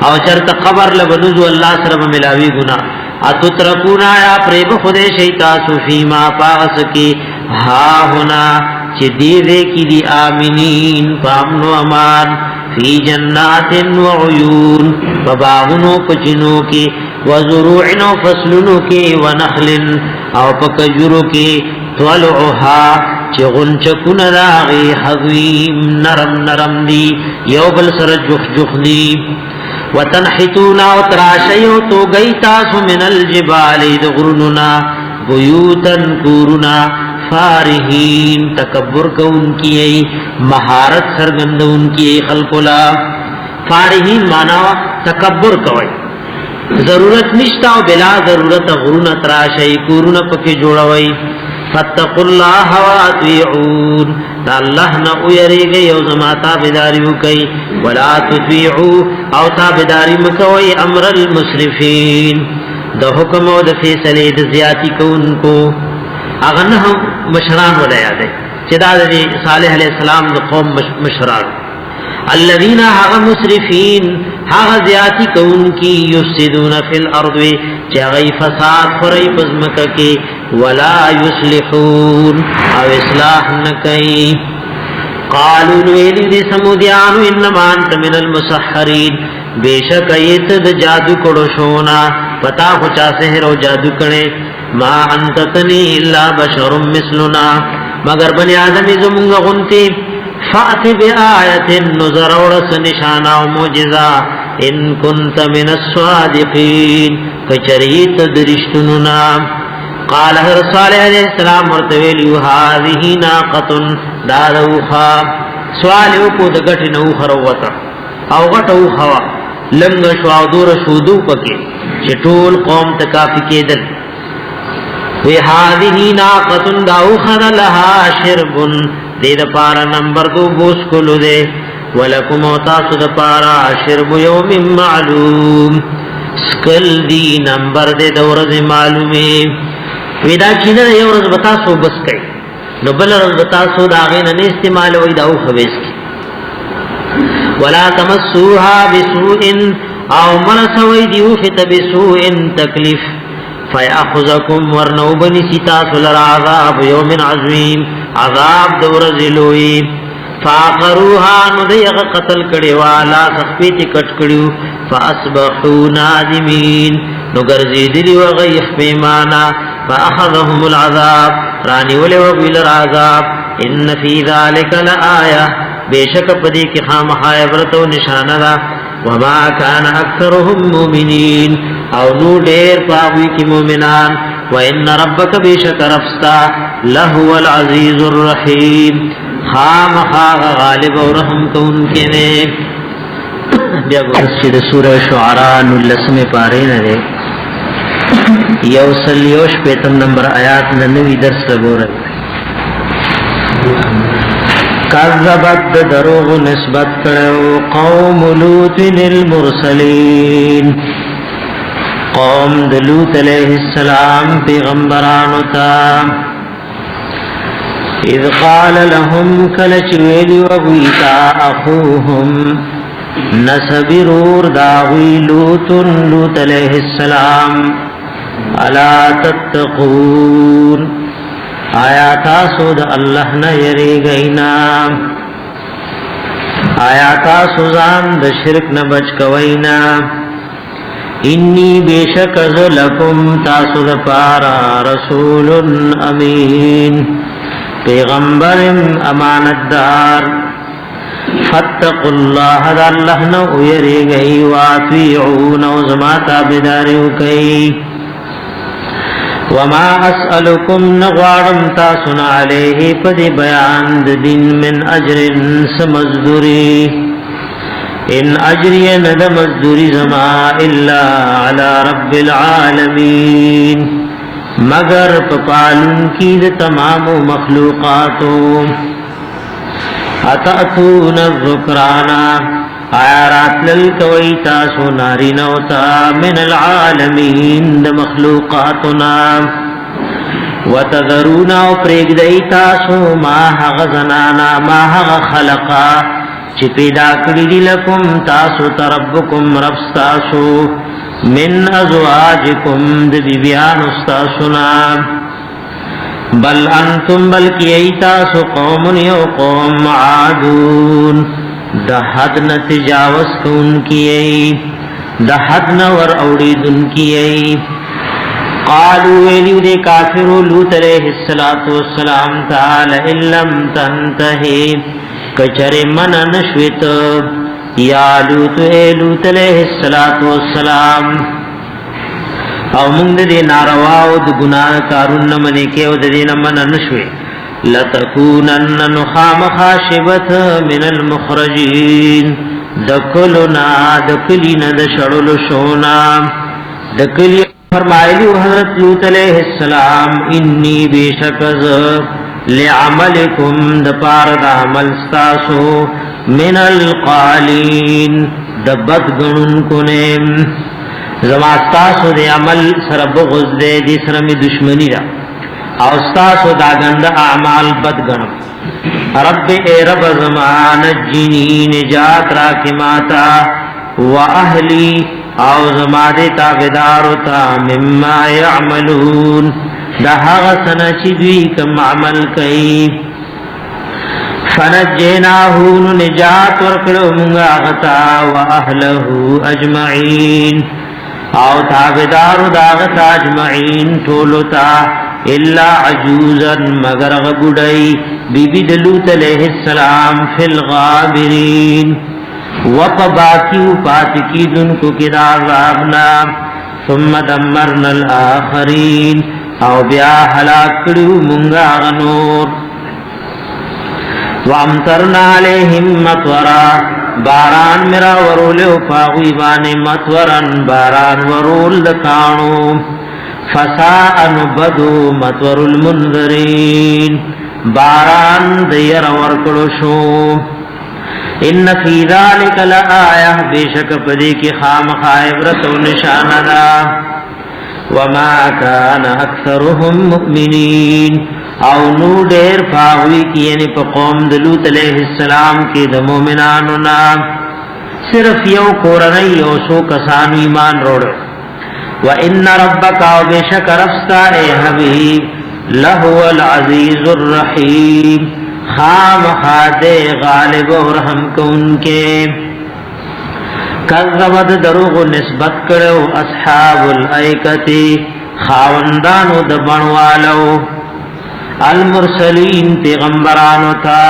او چرت قبر لبنوزو اللہ سرم ملاوی گنا اتو ترکونا یا پریب خود شیطاسو فیما پاغس کی ہا ہونا چی دیدے کی دی آمینین پامن و امان فی جنات و عیون فباغنو پچنو کی وزروعن و فصلنو کی ونخل او پکجرو کی طلعها چی غنچکون داغی حضویم نرم نرم دی یو بل سر جخ جخ دی وتنحتونا و تراشیو تو گئی تاسو من الجبال دغرننا بیوتن کورنا فارحین تکبر کو ان کی مہارت سرگند ان کی خلقلا فارحین مانا تکبر کوئی ضرورت نشتا و بلا ضرورت غرون تراشی کورنا پکی جوڑوئی فاتقوا الله واطيعون دا الله نہ یریږي او زما تابعداري وکي ولا تطيعوا او تابعداري مکوي امر المسرفين د حکم او د فیصله د زیاتی کوونکو اغه نه مشران ولا یاد چې دا د صالح علیہ السلام د قوم مشران الذين هغه مسرفين هغه زیاتی کوونکی یفسدون فی الارض چغی فساد خری پزمکه کې ولا یصلحون او اصلاح نکئی قالوا ویلی سمودیان انما انت من المسحرین بیشک ایت د جادو کړو شونا پتا خو چا سحر او جادو کړي ما انت تنی الا بشر مثلنا مگر بنی آدم زمونږ غنتی فات بآیت نظر ورس نشانہ و معجزہ ان کنت من الصادقین کچریت درشتننا قال صالح علیہ السلام ورتویلیو هذه ناقة داروخا سوالیو کو دگٹ نو خروتا او غٹو خوا لنگ شو دور شودو پکے چټول قوم تکافی کېدل وی هذه ناقة داوخا لها شرب دید پارا نمبر 2 بوس کلو دے ولکم اوتاسو دا پارا شرب یوم معلوم سکل دی نمبر دے دورز معلومی ویدا چینا یورز بتاسو بس کئی نو بل رز بتاسو دا غین نیستعمال وی داو خویس کی ولا تمسوها بسوء او منسوی دیوخت بسوء تکلیف فیاخذکم ورنو بنی سیتاسو لرعذاب یوم عظیم عذاب دور زلوی فاقروها ندیغ قتل کڑی والا سخپیتی کٹ کڑیو فاسبحو نادمین نگرزی دلی وغیخ پیمانا فاخذهم العذاب رانی ولی وقویل العذاب ان فی ذالک لآیا بیشک پدی کی خامخا عبرت و نشانہ دا وما كان اکثرهم مؤمنین او نو ډیر پاوی کی مومنان وان ربک بیشک ربستا لهو العزیز الرحیم خام غالب اور رحم کون کے نے بیا مسجد سورہ شعراء نلسم پارے نہ یوسلیوش پیتم نمبر آیات ننوی درس لگو رہے کذبت دروغ نسبت کرو قوم لوط للمرسلین قوم دلوط علیہ السلام پیغمبرانو تا اذ قال لهم کلچ ویلی وغیتا اخوهم نسبرور داوی لوط علیہ السلام الا تتقون آیا تاسو د الله نه یریږئ آیا تاسو ځان د شرک نه بچ کوئ نه انی بیشک لکم تاسو د پارا رسول امین پیغمبر امانتدار فاتقوا الله د الله نه یریږئ واطیعون او زما تابعداري وکئ وما اسألكم نغوارم تاسنا علیه پدی بیان دین من اجر سمزدوری ان اجری ند مزدوری زما الا علی رب العالمین مگر پپالن کی تمام مخلوقاتو اتاتون الذکرانا آیارات للکوی تاسو ناری نوتا من العالمین د مخلوقاتنا وتذرونا و پریگ دی تاسو ما حق زنانا ما حق خلقا چی پیدا کری لکم تاسو تربکم ربستاسو من ازواجکم د بیبیان استاسونا بل انتم بلکی ایتاسو قوم یو قوم عادون د حد نه تجاوز کون کیئی د حد نه ور اوریدن کیئی قالوا ویلو دے کافر لوط علیہ السلام تعالی لم تنتهی کچر من نشویت یا لوط علیہ السلام او موږ دې ناروا او د ګناه کارونه منې کې او دې نه من نشوي لتكونن نخام خاشبت من المخرجين دکلنا دکلینا دشڑل شونا دکلی فرمائلی حضرت لوط علیہ السلام انی بیشکز لعملکم دپارد عمل ستاسو من القالین دبدگنن کنیم زماستاسو دے عمل سر بغض دے دی سرمی دشمنی دا او استاسو دا گند اعمال بدگنم رب اے رب زمان جنی نجات راکماتا و اہلی او زماد تابدارو تا مما یعملون دا حغسن چیدوی کم عمل کئی فنجیناہون نجات ورکڑو منگا غتا و اہلہو اجمعین او تابدارو داغتا اجمعین طولتا الا عجوزا مگر غبڑی بی بی دلوت علیہ السلام فی الغابرین وقباکیو پاتکی دن کو کدا عذابنا ثم دمرنا الاخرین او بیا حلاک کریو منگا غنور وامترنا علیہم مطورا باران میرا ورولو پاغویبان مطورن باران ورول دکانو فساء نبدو مطور المنذرین باران دیر ورکڑو شو ان فی ذالک لآیہ بیشک پدی کی خام خائبرت و نشاندہ وما کان اکثرهم مؤمنین او نو دیر پاوی کی یعنی پا قوم دلوت علیہ السلام کی د مومنانو نا صرف یو کورنی یو سو کسانو ایمان روڑو وَإِنَّ رَبَّكَ وَبِشَكَ رَفْسَا اے حبیب لَهُوَ الْعَزِيزُ الرَّحِيمُ خام خادے غالب و رحم کو ان کے کذبت دروغ نسبت کرو اصحاب الائکتی خاوندانو دبنوالو المرسلین پیغمبرانو تا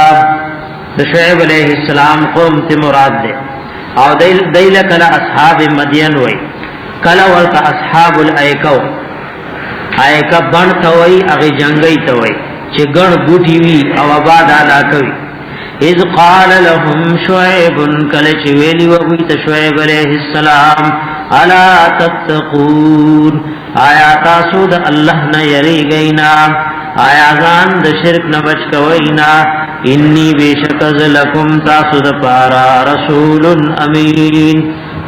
شعیب علیہ السلام قوم تی مراد دے او دیل کلا اصحاب مدین وی کلا ورطا اصحاب الائکو ایکا بند توی اغی جنگی توی چه گن بوٹی وی او آباد علاقوی اذ قال لهم شعیب کلچ ویلی وغیت شعیب علیہ السلام الا تتقون آیا تاسو دا اللہ نا یری گئینا آیا زان دا شرک نبچ کوئینا انی بیشکز لکم تاسو دا پارا رسول امین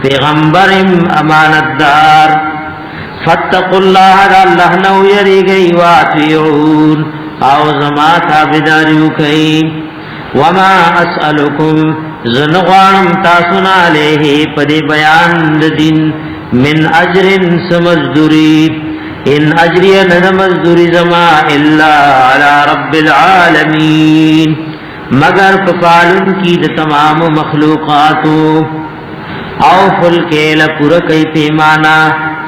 پیغمبر امانت دار فاتقوا اللہ دا اللہ نو یری گئی واتیعون او زما تابداریو کئی وما اسألکم زنغوانم تاسونا علیہ پدی بیان دین من اجر سمزدوری ان اجری نمزدوری زما الا علی رب العالمین مگر پپالن کی د تمام مخلوقاتو اوفوا الکیل پورا کئی پیمانا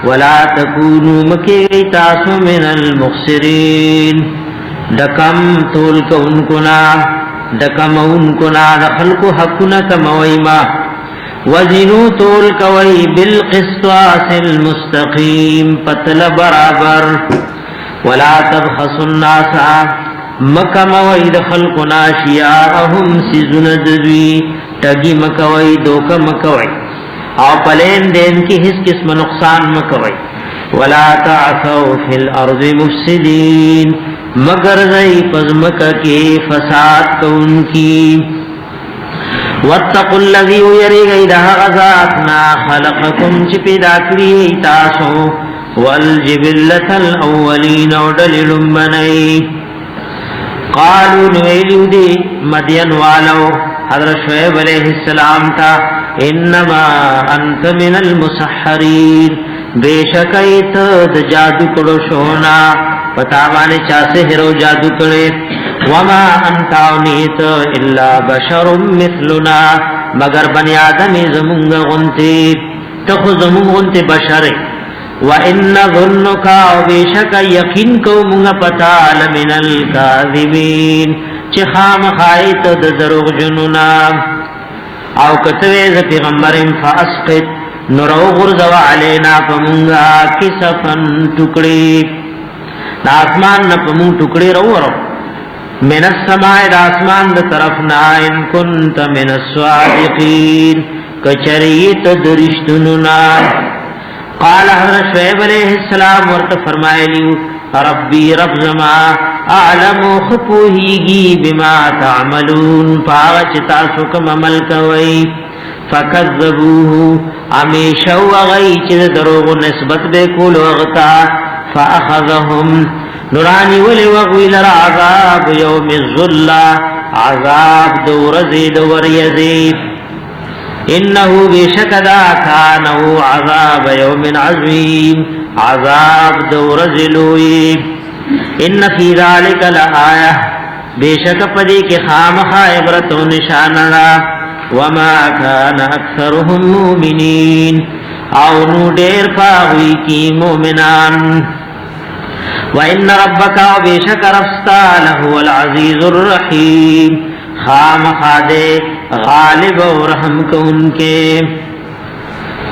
ولا تکونو مکی تاسو من المخسرین دکم تول کونکنا دکم انکنا دخلکو حقنا کمویما وزنو تول کوي بالقسطاس المستقيم پتل برابر ولا تبخسوا الناس مکم وید خلقنا شیاءهم سزن دذوی تگی مکوی دوک مکوی او پلین دین کی حس قسم نقصان مکوی ولا تعثوا في الارض مفسدين مگر زئی پزمک کے فساد کون کی واتقوا الذي يرغي ده غزاتنا خلقكم چې پیدا کړی تاسو والجبلة الاولين ودللم منئی قالوا نویلو دی مدین والو حضرت شعیب علیہ السلام تا انما انت من المسحرین بیشکیت د جادو کړو شونا پتا باندې چا سحر او جادو کړي وما انت اونیت الا بشر مثلنا مگر بنی آدم زمونږ غنتی ته زمونږ غنتی بشر وان ظنک او بیشک یقین کو مونږ پتا لمن الکاذبین چې خامخایت د دروغ جنونا او کتوی ز پیغمبرم فاسقط نورو غرزو علینا پمونگا کسفن ٹکڑی دا آسمان نا پمونگ ٹکڑی رو رو من السماع دا آسمان دا طرفنا ان کنت من الصادقین کچریت درشتننا قال حضرت شعیب علیہ السلام ورط فرمائے لیو ربی رب زما اعلم خپوہیگی بما تعملون پاغچ تاسکم عمل کوئی فکذبوه امیشو غی چیز دروغ نسبت بے کول وغتا فاخذهم نرانی ولی وغوی لر عذاب یوم الظلہ عذاب دورزی دور یزید انہو بیشکدا کانہو عذاب یوم عظیم عذاب دورزی لوی ان فی ذالک لآیہ بیشک پدی کے خامخا عبرت و نشاننا وما كان اكثرهم مؤمنين او نو ډیر پاوی کی مومنان وان ربک وبشک رفستا له العزیز الرحیم خام خاده غالب و رحم کون کے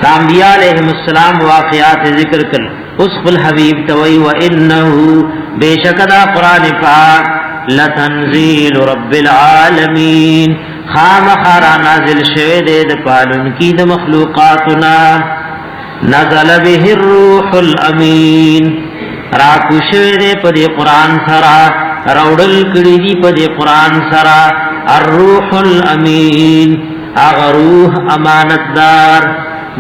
انبیاء علیہم السلام واقعات ذکر کر اس خل حبیب توئی وانه بیشک دا قران پاک لتنزیل رب العالمین خام خارا نازل شوه دے د پالن کی د مخلوقاتنا نزل به الروح الامین را کو شوه دے پدی قران سرا راوډل کړي دی پدی قران سرا الروح الامین اغه روح امانتدار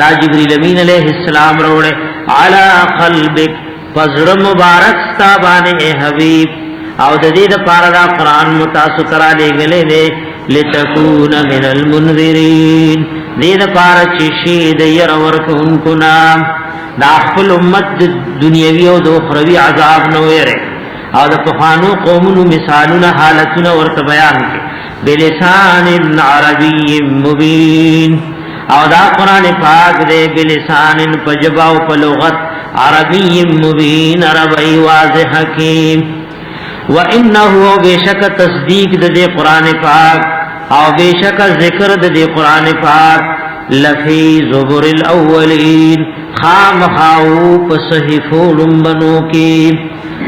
دا جبرئیل امین علیہ السلام راوړه علی قلبک فزر مبارک ستا باندې حبیب او د دې د پاره دا قران متاسو کرا لګلې دې لتكون من المنذرين دې د پاره چې شي د ير ورکونکو نام دا خپل امت دنیوي او د اخروی عذاب نو وره او د طوفانو قومونو مثالونه حالتونه ورته بیان کړي بلسان عربی مبین او دا قران پاک دې بلسان پجبا او په لغت عربی مبین عربی واضح حکیم وانه بیشک تصدیق د قران پاک او بیشک ذکر د قران پاک لفی زبر الاولین خامخاو پصحفو لنبنو کی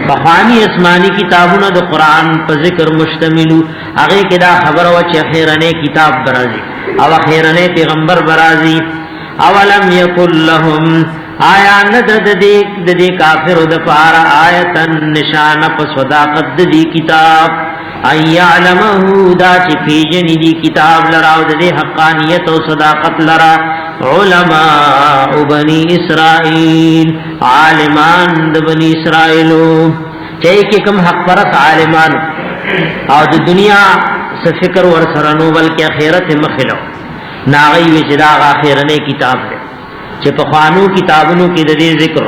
بخوانی اسمانی کتابونه د قرآن په ذکر مشتملو هغه کې دا خبر و چې خیرنه کتاب برازي او خیرنه پیغمبر برازي اولم یکل لهم آیا ندد دې کافر د پارا آیتن نشان په صداقت دې کتاب ای علمه دا چې پیجن دې کتاب لراو دې حقانیت او صداقت لرا علماء بنی اسرائیل عالمان د بنی اسرائیلو چې کوم حق پرس عالمان او د دنیا څخه فکر ور سره نو بلکې آخرت مخلو ناغي وجدا اخرنه کتاب ده چې په خوانو کتابونو کې د دې ذکر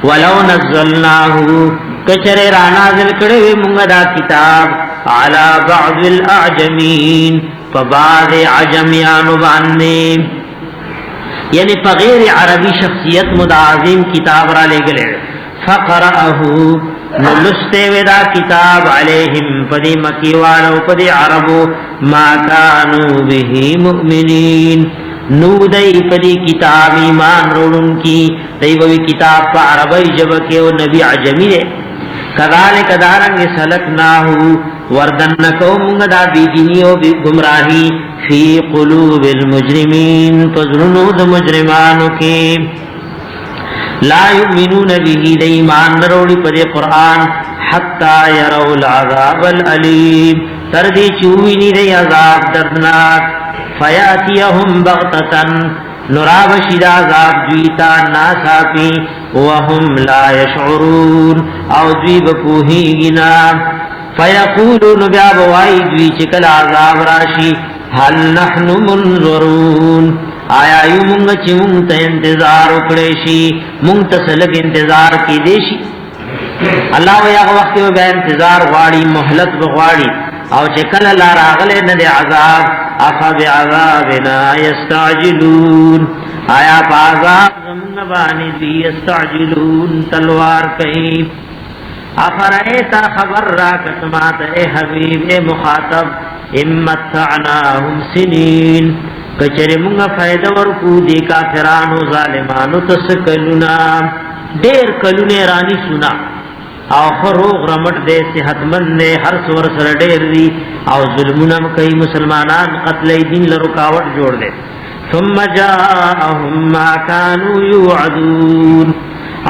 ولو نزلناه کچره را نازل کړي موږ دا کتاب على بعض الاعجمين فبعض عجميان باندې یعنی په غیر عربي شخصیت متعظم کتاب را لګلې فقرأه نلسته ودا کتاب علیہم پدی مکی والو پدی عربو ما کانو به مؤمنین نو دای پدی کتاب ایمان روڑن کی دیوی کتاب پا عربی جبکے و نبی عجمی دے کذالک دارنگ سلکناہو وردنکو منگدا بی دینی و بی گمراہی فی قلوب المجرمین پزرنو دا مجرمانو کی لا یؤمنون به ایمان نروڑی پدی قرآن حتی یرو العذاب العلیم تردی چوینی دی عذاب دردناک فیاتیهم بغتتن نراب شید عذاب دویتا ناساپی وهم لا یشعرون او دوی بپوہی گنا فیقولون بیابوائی دوی چکل عذاب راشی حل نحن منظرون آیا یو مونږ چې مونږ ته انتظار وکړې شي مونږ ته سلګ انتظار کې دي شي الله یا وخت به انتظار غواړي مهلت غواړي او چې کله لا راغله نه دی عذاب اخا بعذابنا یستعجلون آیا عذاب زمونږ باندې دی یستعجلون تلوار کوي افرایتا خبر را کتمات اے حبیب اے مخاطب امتعناهم سنین کچری مونږه فائدہ ورکو دی کافرانو ظالمانو تسکلونا ډیر کلونه رانی سنا او فروغ رمټ دے صحتمند نے هر سور سره ډیر دی او ظلمونه کوي مسلمانان قتل دین له رکاوټ جوړ دے ثم جاءهم ما كانوا يوعدون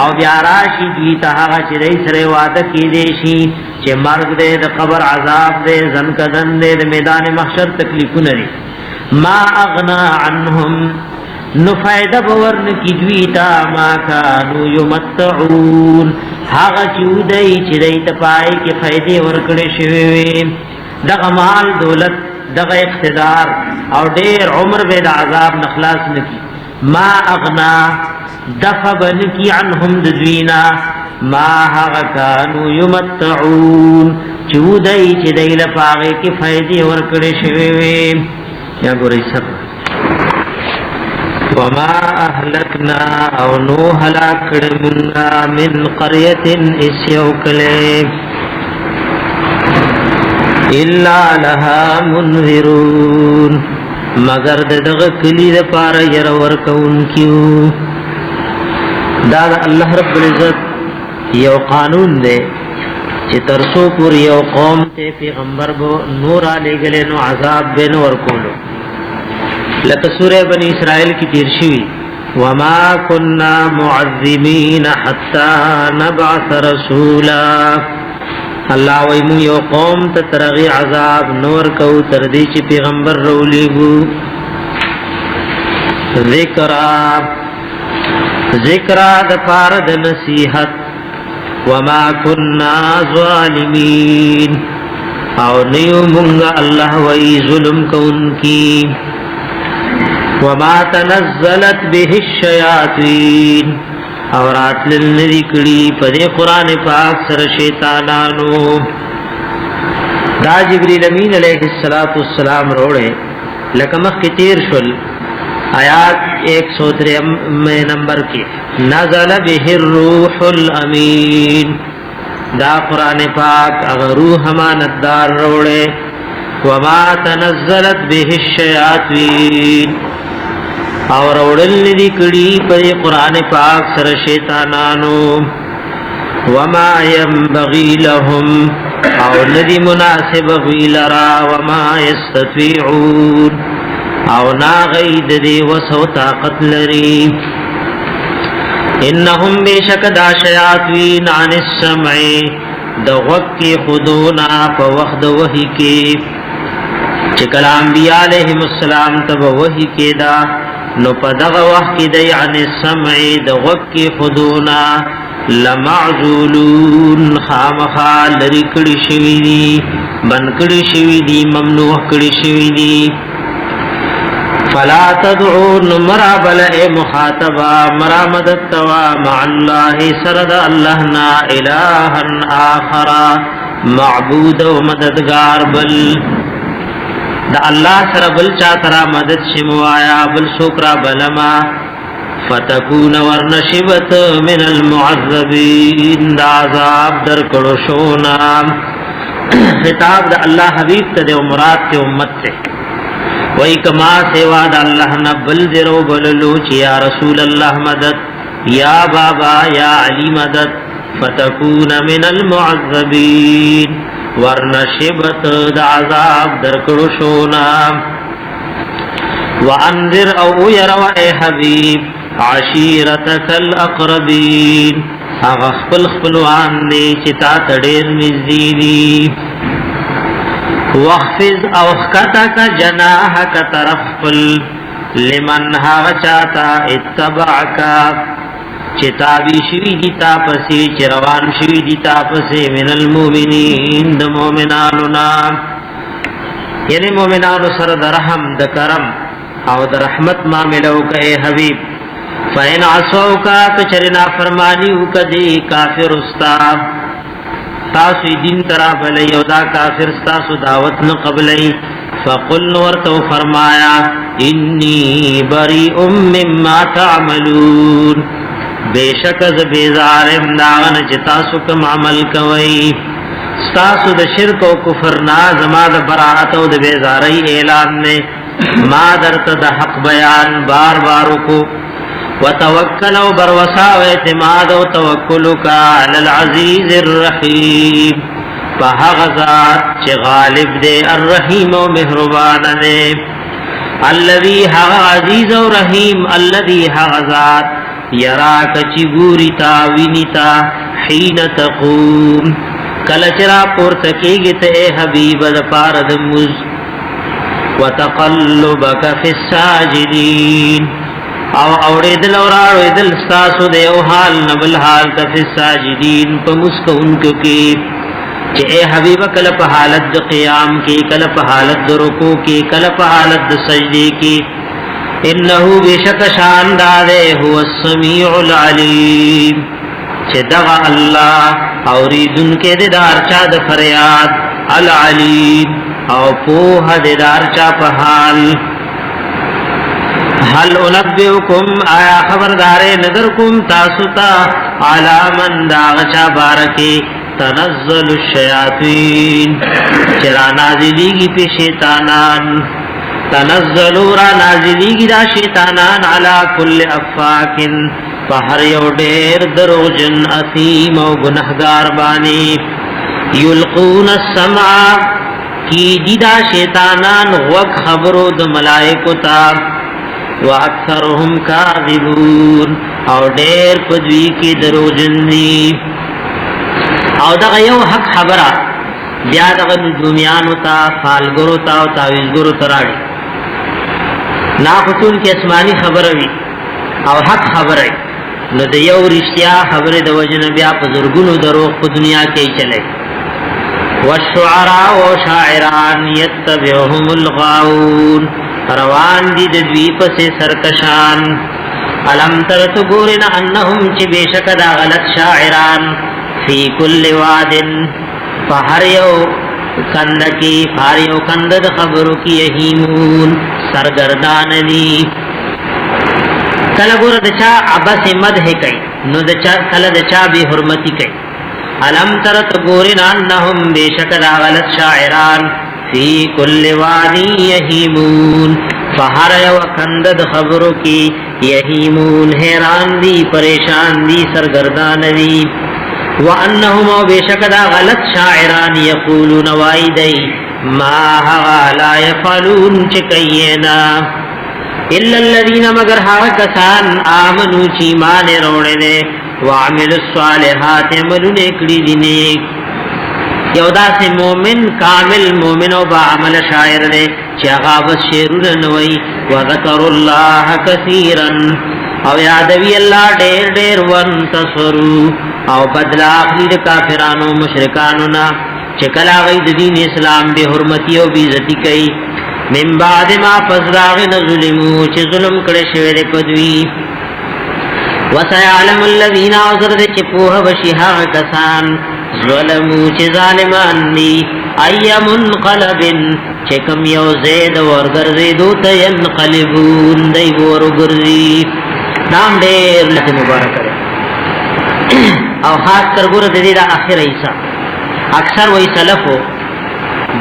او بیا راشي دوی ته هغه چې دای سره وعده کې دي شي چې مرګ دې د قبر عذاب دې زنکدن دې د میدان محشر تکلیفونه دي ما اغنا عنهم نفائدہ بورن کی دویتا ما کانو یمتعون هغه چودای چې دای ته پای کې فائدې ورکړې شوی دغه مال دولت دغه اقتدار او ډیر عمر به د عذاب نخلاص نکی ما اغنا دفبن کی عنهم دوینا ما هغه کانو یمتعون چودای چې دای له پای کې فائدې ورکړې شوی یا ګورې سب وما اهلكنا او نو هلاك کړمنا من قريه اسيوكله الا لها منذرون مگر دغه کلی د پاره ير ورکون کیو دا الله رب العزت یو قانون دی چې ترسو پور یو قوم ته پیغمبر بو نور علی گله نو عذاب بین ورکولو لکه سورہ بنی اسرائیل کی تیر شوی وما كنا معذبین حتى نبعث رسولا الله وای مو یو قوم ته ترغی عذاب نور کو تر دې چې پیغمبر رولیګو ذکر د فارد نصیحت وما كنا ظالمین او نیو مونږه الله وای ظلم کوونکی وما تنزلت به الشیاطین اور اتل نذکری پر قران پاک سر شیطانانو دا جبرئیل امین علیہ الصلوۃ والسلام روڑے لکمخ کی تیر شل آیات 103 نمبر کی نزل به الروح الامین دا قران پاک اگر روح امانتدار روڑے وما تنزلت به الشیاطین اور اورل ندی کڑی پر قرآن پاک سر شیطانانو وما ينبغي لهم او ندی مناسب غیلرا وما يستطيعون او نا غید دی وسو طاقت لری انهم بشک دا شیاطین عن السمع دغوک خودونا پا وقت وحی کی چکل انبیاء علیہم السلام تب وحی کی دا نو پا دغ وحی دی عن السمع دغوک خودونا لمعزولون خامخا لری کڑی شوی دی بن کڑی شوی دی ممنوع کڑی شوی دی فلا تدعون مرا بل اے مخاطبا مرا مدد توا مع اللہ سرد اللہنا الہا آخرا معبود و مددگار بل دا اللہ سر بل چاترا مدد شموایا بل سوکرا بلما فتکون ورنشبت من المعذبین دا عذاب در کڑوشونا خطاب دا اللہ حبیب تدے و مراد کے امت سے وی کما سوا دا اللہ نبل درو بللو چی یا رسول اللہ مدد یا بابا یا علی مدد فتکون من المعذبین ورنشبت دا عذاب در کڑوشونا وانذر او یرو اے حبیب عشیرتک الاقربین اغا خپل خپلوان دی چتا تڑیر نزدیدی وخفض او خکتا کا جناح کا طرف لمن ها چاہتا اتبعکا چتابی شوی دیتا پسی چروان شوی دیتا پسی من المومنین دا مومنانونا یعنی مومنانو سر دا رحم دا کرم او دا رحمت معاملو کا اے حبیب فین عصو کا کچرنا فرمانیو کا دے کافر استاب تاسو دین ترا بلی او دا کافر ستاسو دعوت نو قبلی فقل ورتو فرمایا انی بریء مما تعملون بیشک از بیزارم داغن چتاسو کم عمل کوئی ستاسو دا شرک و کفرنا زما دا براعت و دا بیزاری اعلان نے ما درت دا حق بیان بار بارو کو وتوکل و بروسا و اعتماد و توکلو کا علی العزیز الرحیم فہغزات چی غالب دے الرحیم و مہربان دے الذي حق عزیز و رحیم الذي حغزات یراک چی گوریتا وینیتا حین تقوم کلچرا پورتکیگت اے حبیب دپارد مز وتقلبک فی الساجدین او اوریدل اوراویدل ستاسو دے او حال نبل حال کا فی الساجدین پا مسکون کی چی اے حبیب کل پا حالت دا قیام کی کل پا حالت دا رکو کی کل پا حالت دا سجدے کی انہو بشک شاندادے هو السمیع العلیم چی دغا اللہ اوریدن کے دیدار چا دا فریاد العلیم او پوہ دیدار چا پا حال حل انبئکم آیا خبردارے نظرکم تاسوتا علا من داغچا بارکی تنزل الشیاطین چرا نازلی گی پی شیطانان تنزلو را نازلی گی دا شیطانان علا کل افاکن پہر یو دیر دروجن اثیم و گنہگار بانی یلقون السمع کی دیدا شیطانان وق خبرو د ملائکو تا واکثرهم کاذبون او ډیر پدوی کی دروجن دی او دغه یو حق خبره بیا دغه دنیانو تا فالګرو تا او تعویذګرو تراړي نا خطول کی اسمانی خبره وی او حق خبره نو د یو رښتیا خبره د وجن بیا په زرګونو دروغ په دنیا کې چلے والشعراء وشاعران يتبعهم الغاوون روان دی د دوی پسې سرکشان علم ترت ګورن انهم چې بشک دا غلط شاعران فی کل واد فهر یو کند کی فاریو کند د خبرو کی یهیمون سرگردان دی کله ګور د چا ابس مدح کوي نو د چا کله د چا به حرمتی کوي علم ترت ګورن انهم بشک دا غلط شاعران فی کل وادی یهیمون فہر یو کندد خبرو کی یہیمون حیران دی پریشان دی سرگردان دی وانہم و بیشک دا غلط شاعران یقولون وائدی ما ہوا لا یفعلون چکینا الا الذین مگر ہوا کسان آمنو چی مان روڑے دے وعمل الصالحات عملو نیکڑی دی نیک یودا سے مومن کامل مومن و با عمل شاعر دے چاغابت شیرون نوئی وذکر اللہ کثیرا او یادوی اللہ دیر دیر وانتصرو او بدلا اخلید کافرانو مشرکانونا چکلا غید دین اسلام بے حرمتی و بیزتی کئی من بعد ما فزراغن ظلمو چی ظلم کڑے شویر کدوی وسیعلم الذین آزرد چی پوہ وشیحا کسان ظلمو چی ظالمان دی ای منقلب چکم یو زید ورگرزیدو تینقلبون دی ورگرزی نام دیر لکھ مبارک ہے او خاص کر گور دی دا آخر ایسا اکثر وی سلفو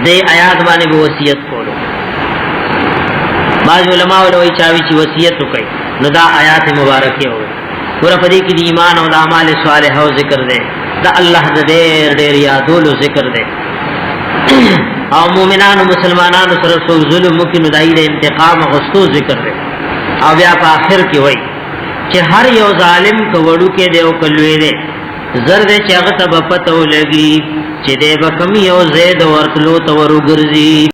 دی آیات بانے بو وسیعت کولو بعض علماء وی چاوی چی وسیعتو کئی نو دا آیات مبارکی ہوئی گورا پدی کی دی ایمان او دا عمال صالحہ ذکر دے دا اللہ دا دیر دیر یادولو ذکر دے او مومنان و مسلمانان سر سو ظلم مکن دائی دے انتقام غستو ذکر دے او بیا پا آخر کی ہوئی چه ہر یو ظالم کوڑو کے دے او کلوے دے زرد چه اغتا بپتو لگی چه دے بکم یو زید ورکلو تورو گرزی